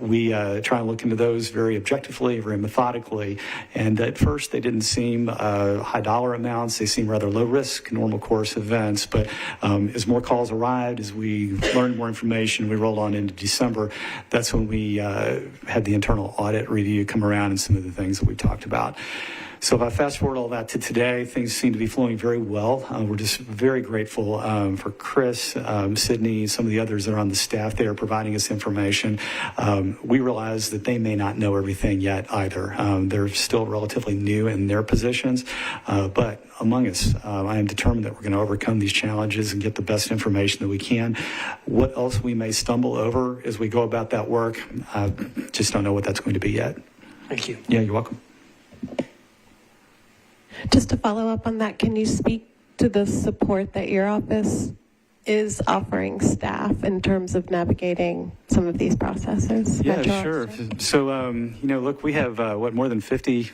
we try and look into those very objectively, very methodically. And at first, they didn't seem high dollar amounts. They seemed rather low risk, normal course events. But as more calls arrived, as we learned more information, we rolled on into December. That's when we had the internal audit review come around and some of the things that we talked about. So if I fast forward all that to today, things seem to be flowing very well. We're just very grateful for Chris, Sydney, some of the others that are on the staff there providing us information. We realize that they may not know everything yet either. They're still relatively new in their positions, but among us, I am determined that we're going to overcome these challenges and get the best information that we can. What else we may stumble over as we go about that work, just don't know what that's going to be yet. Thank you. Yeah, you're welcome. Just to follow up on that, can you speak to the support that your office is offering staff in terms of navigating some of these processes? Yeah, sure. So, look, we have, more than 50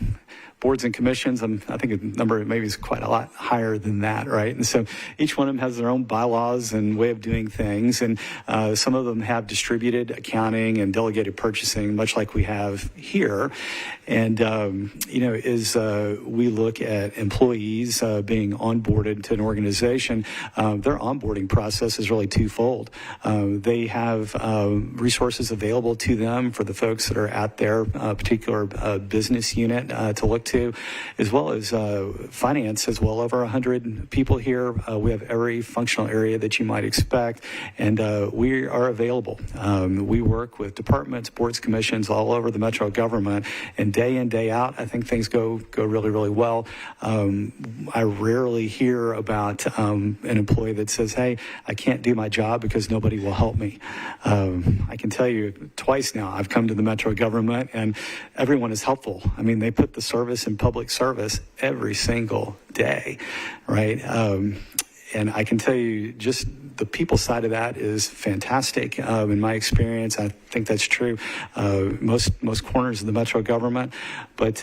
boards and commissions. I think the number maybe is quite a lot higher than that, right? And so each one of them has their own bylaws and way of doing things. And some of them have distributed accounting and delegated purchasing, much like we have here. And, as we look at employees being onboarded to an organization, their onboarding process is really twofold. They have resources available to them for the folks that are at their particular business unit to look to, as well as finance as well. Over 100 people here. We have every functional area that you might expect, and we are available. We work with departments, boards, commissions all over the Metro government, and day in, day out, I think things go really, really well. I rarely hear about an employee that says, hey, I can't do my job because nobody will help me. I can tell you twice now I've come to the Metro government, and everyone is helpful. I mean, they put the service years in public service every single day, right? And I can tell you, just the people side of that is fantastic. In my experience, I think that's true. Most corners of the metro government, but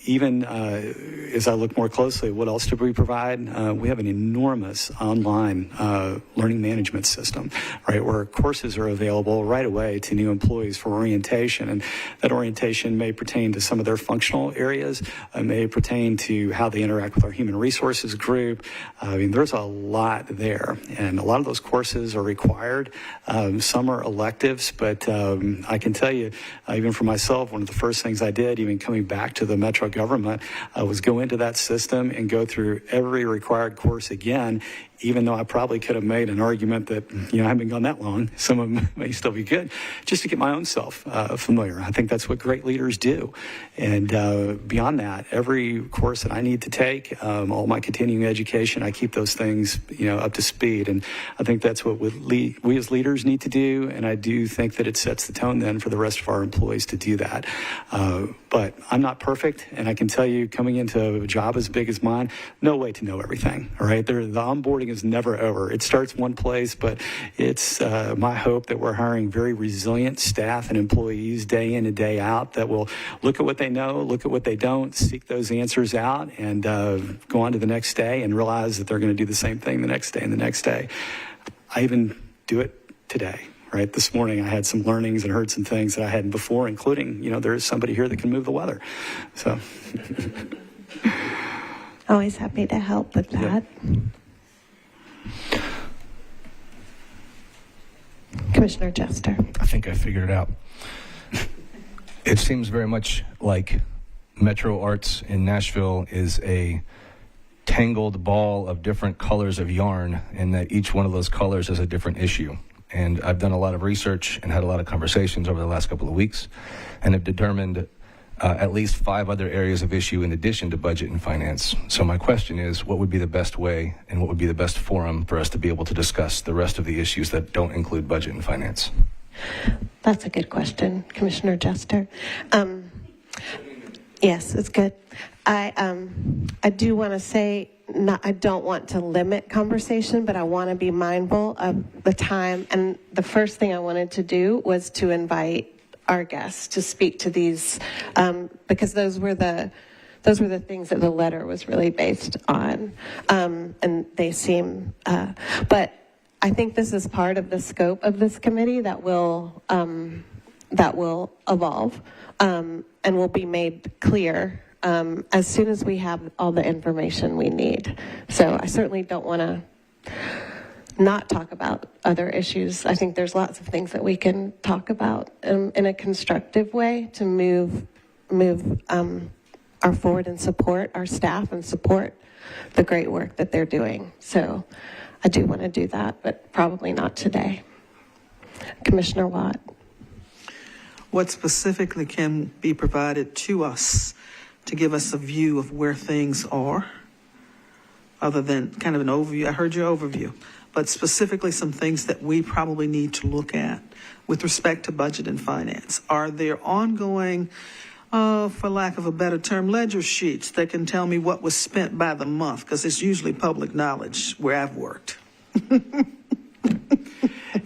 even as I look more closely, what else do we provide? We have an enormous online learning management system, right, where courses are available right away to new employees for orientation, and that orientation may pertain to some of their functional areas, may pertain to how they interact with our human resources group. I mean, there's a lot there, and a lot of those courses are required. Some are electives, but I can tell you, even for myself, one of the first things I did, even coming back to the metro government, was go into that system and go through every required course again, even though I probably could have made an argument that, I haven't been gone that long, some of them may still be good, just to get my own self familiar. I think that's what great leaders do. And beyond that, every course that I need to take, all my continuing education, I keep those things, up to speed. And I think that's what we as leaders need to do. And I do think that it sets the tone then for the rest of our employees to do that. But I'm not perfect. And I can tell you, coming into a job as big as mine, no way to know everything. All right. The onboarding is never over. It starts one place, but it's my hope that we're hiring very resilient staff and employees day in and day out that will look at what they know, look at what they don't, seek those answers out, and go on to the next day and realize that they're going to do the same thing the next day and the next day. I even do it today. Right. This morning, I had some learnings and heard some things that I hadn't before, including, there is somebody here that can move the weather. So. Always happy to help with that. Yep. Commissioner Jester. I think I figured it out. It seems very much like Metro Arts in Nashville is a tangled ball of different colors of yarn, and that each one of those colors is a different issue. And I've done a lot of research and had a lot of conversations over the last couple of weeks, and have determined at least 5 other areas of issue in addition to budget and finance. So my question is, what would be the best way and what would be the best forum for us to be able to discuss the rest of the issues that don't include budget and finance? That's a good question, Commissioner Jester. Yes, it's good. I do want to say, I don't want to limit conversation, but I want to be mindful of the time. And the first thing I wanted to do was to invite our guests to speak to these, because those were the things that the letter was really based on, and they seem. But I think this is part of the scope of this committee that will evolve and will be made clear as soon as we have all the information we need. So I certainly don't want to not talk about other issues. I think there's lots of things that we can talk about in a constructive way to move our forward and support our staff and support the great work that they're doing. So I do want to do that, but probably not today. Commissioner Watt. What specifically can be provided to us to give us a view of where things are, other than kind of an overview? I heard your overview, but specifically some things that we probably need to look at with respect to budget and finance. Are there ongoing, for lack of a better term, ledger sheets that can tell me what was spent by the month? Because it's usually public knowledge where I've worked.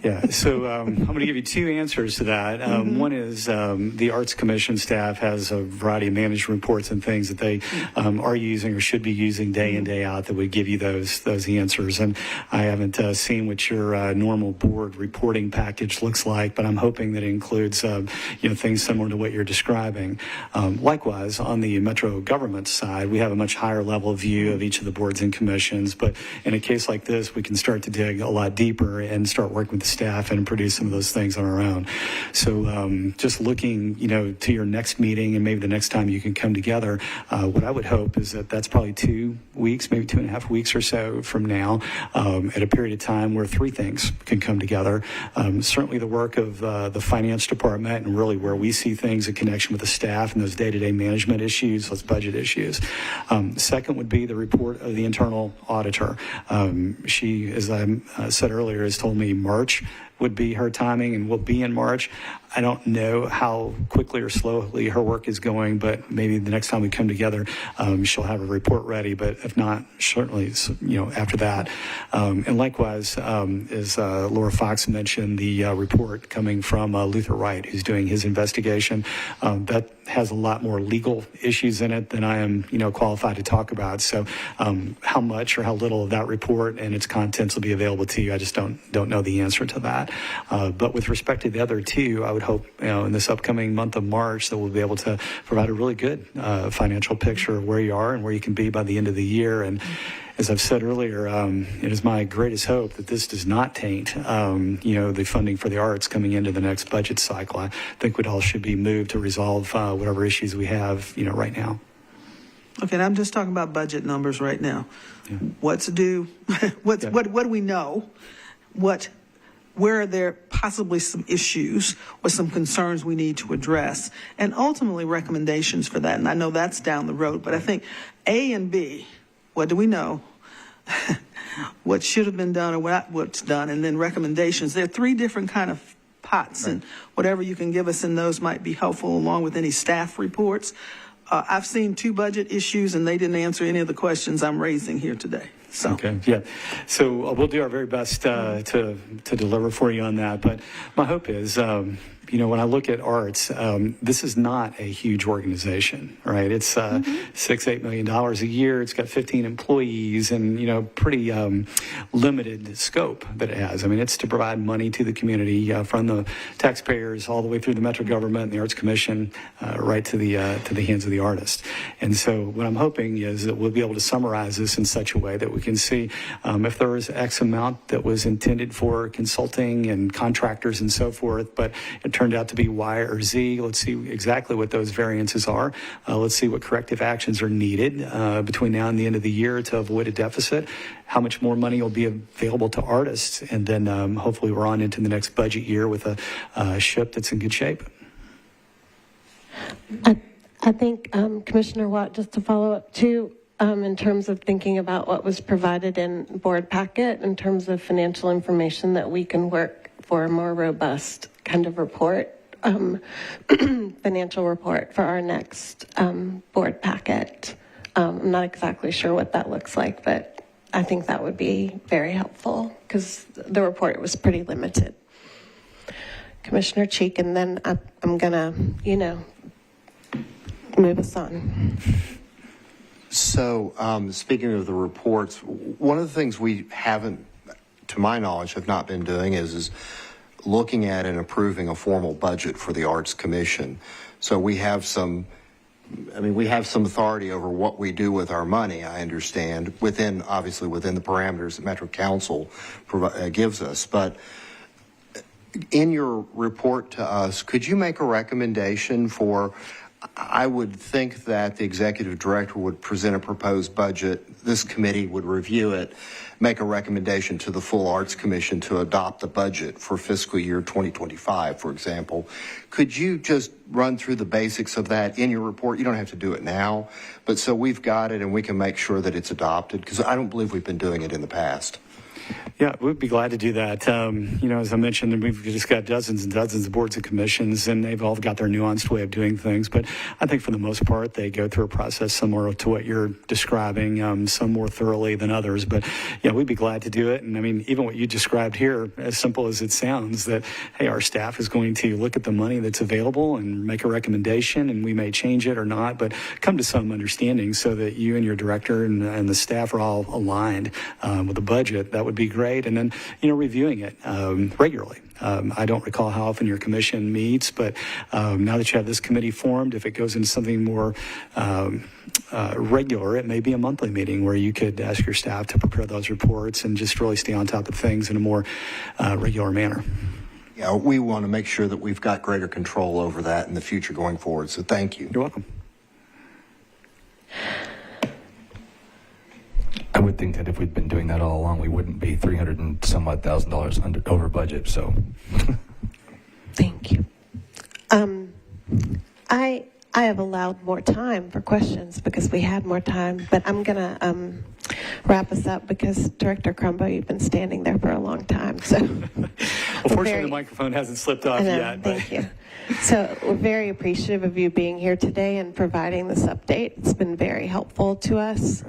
Yeah, so I'm going to give you 2 answers to that. One is the Arts Commission staff has a variety of management reports and things that they are using or should be using day in, day out that would give you those answers. And I haven't seen what your normal board reporting package looks like, but I'm hoping that it includes things similar to what you're describing. Likewise, on the Metro government side, we have a much higher level view of each of the boards and commissions. But in a case like this, we can start to dig a lot deeper and start working with the staff and produce some of those things on our own. So just looking, to your next meeting and maybe the next time you can come together, what I would hope is that that's probably 2 weeks, maybe 2.5 weeks or so from now, at a period of time where 3 things can come together. Certainly the work of the finance department and really where we see things in connection with the staff and those day-to-day management issues, those budget issues. Second would be the report of the internal auditor. She, as I said earlier, has told me March would be her timing and will be in March. I don't know how quickly or slowly her work is going, but maybe the next time we come together, she'll have a report ready. But if not, certainly, after that. And likewise, as Laura Fox mentioned, the report coming from Luther Wright, who's doing his investigation, that has a lot more legal issues in it than I am, qualified to talk about. So how much or how little of that report and its contents will be available to you, I just don't know the answer to that. But with respect to the other two, I would hope, in this upcoming month of March that we'll be able to provide a really good financial picture of where you are and where you can be by the end of the year. And as I've said earlier, it is my greatest hope that this does not taint, the funding for the arts coming into the next budget cycle. I think we all should be moved to resolve whatever issues we have, right now. Okay, and I'm just talking about budget numbers right now. Yeah. What's due? What do we know? Where are there possibly some issues or some concerns we need to address? And ultimately recommendations for that. And I know that's down the road, but I think A and B, what do we know? What should have been done or what's done, and then recommendations. There are three different kind of pots, right. And whatever you can give us in those might be helpful, along with any staff reports. I've seen 2 budget issues, and they didn't answer any of the questions I'm raising here today. So. Okay, yeah. So we'll do our very best to deliver for you on that. But my hope is, when I look at arts, this is not a huge organization, right? It's $6-8 million a year. It's got 15 employees and, pretty limited scope that it has. I mean, it's to provide money to the community from the taxpayers all the way through the Metro government and the Arts Commission, right to the hands of the artist. And so what I'm hoping is that we'll be able to summarize this in such a way that we can see if there was X amount that was intended for consulting and contractors and so forth, but it turned out to be Y or Z. Let's see exactly what those variances are. Let's see what corrective actions are needed between now and the end of the year to avoid a deficit. How much more money will be available to artists, and then hopefully we're on into the next budget year with a ship that's in good shape. I think, Commissioner Watt, just to follow up too, in terms of thinking about what was provided in board packet, in terms of financial information that we can work for a more robust kind of report, financial report for our next board packet. I'm not exactly sure what that looks like, but I think that would be very helpful because the report was pretty limited. Commissioner Cheek, and then I'm gonna, move us on. So, speaking of the reports, one of the things we haven't, to my knowledge, have not been doing is looking at and approving a formal budget for the Arts Commission. So we have some authority over what we do with our money, I understand, obviously within the parameters that Metro Council gives us. But in your report to us, could you make a recommendation for, I would think that the executive director would present a proposed budget, this committee would review it, make a recommendation to the full Arts Commission to adopt the budget for fiscal year 2025, for example. Could you just run through the basics of that in your report? You don't have to do it now, but so we've got it and we can make sure that it's adopted, because I don't believe we've been doing it in the past. Yeah, we'd be glad to do that. As I mentioned, we've just got dozens and dozens of boards and commissions, and they've all got their nuanced way of doing things. But I think for the most part, they go through a process similar to what you're describing, some more thoroughly than others. But yeah, we'd be glad to do it. And I mean, even what you described here, as simple as it sounds, that, hey, our staff is going to look at the money that's available and make a recommendation, and we may change it or not, but come to some understanding so that you and your director and the staff are all aligned with the budget. That would be great. And then, reviewing it regularly. I don't recall how often your commission meets, but now that you have this committee formed, if it goes into something more regular, it may be a monthly meeting where you could ask your staff to prepare those reports and just really stay on top of things in a more regular manner. Yeah, we want to make sure that we've got greater control over that in the future going forward. So thank you. You're welcome. I would think that if we'd been doing that all along, we wouldn't be $300 and some odd thousand over budget. So, thank you. I have allowed more time for questions because we had more time, but I'm gonna wrap us up because Director Crumbo, you've been standing there for a long time. So, Well, fortunately, the microphone hasn't slipped off yet. Thank you. So we're very appreciative of you being here today and providing this update. It's been very helpful to us.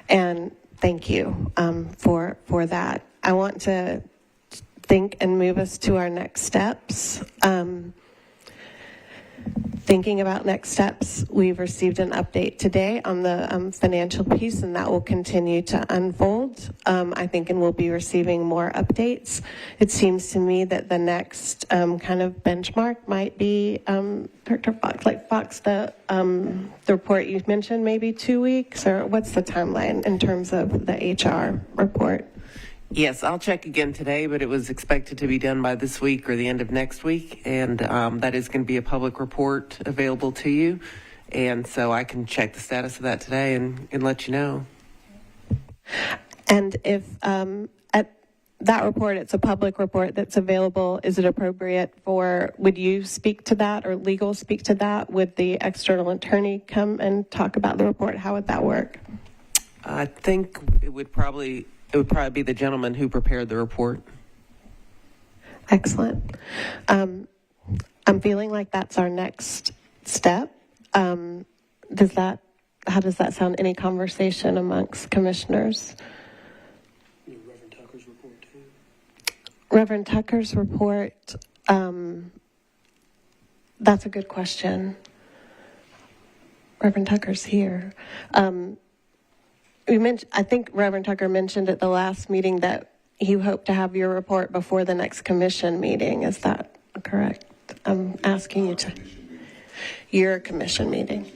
And thank you for that. I want to think and move us to our next steps. Thinking about next steps, we've received an update today on the financial piece, and that will continue to unfold, I think, and we'll be receiving more updates. It seems to me that the next kind of benchmark might be, Director Fox, the report you mentioned, maybe 2 weeks, or what's the timeline in terms of the HR report? Yes, I'll check again today, but it was expected to be done by this week or the end of next week, and that is going to be a public report available to you, and so I can check the status of that today and let you know. And if at that report, it's a public report that's available, is it appropriate for, would you speak to that or legal speak to that? Would the external attorney come and talk about the report? How would that work? I think it would probably be the gentleman who prepared the report. Excellent. I'm feeling like that's our next step. How does that sound? Any conversation amongst commissioners? Reverend Tucker's report too. Reverend Tucker's report, that's a good question. Reverend Tucker's here. I think Reverend Tucker mentioned at the last meeting that he hoped to have your report before the next commission meeting. Is that correct? I'm asking you to. Your commission meeting.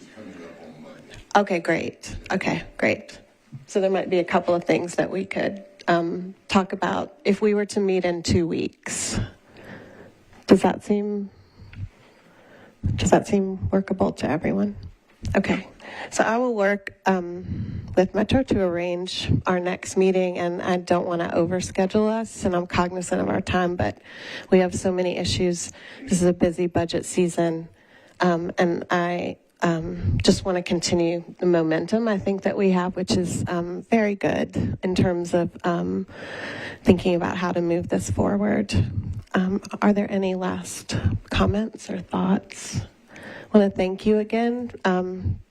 Okay, great. So there might be a couple of things that we could talk about if we were to meet in 2 weeks. Does that seem workable to everyone? Okay, so I will work with Metro to arrange our next meeting, and I don't want to overschedule us, and I'm cognizant of our time, but we have so many issues. This is a busy budget season, and I just want to continue the momentum I think that we have, which is very good in terms of thinking about how to move this forward. Are there any last comments or thoughts? I want to thank you again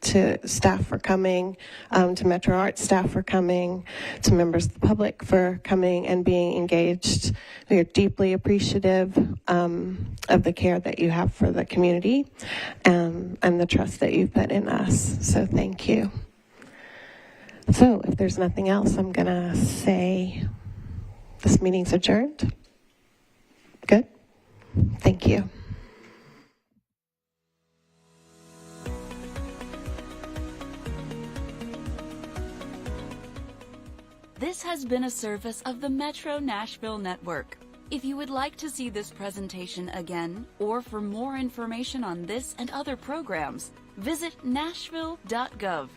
to staff for coming, to Metro Arts staff for coming, to members of the public for coming and being engaged. We are deeply appreciative of the care that you have for the community and the trust that you've put in us. So thank you. So if there's nothing else, I'm going to say this meeting's adjourned. Good? Thank you. This has been a service of the Metro Nashville Network. If you would like to see this presentation again, or for more information on this and other programs, visit nashville.gov.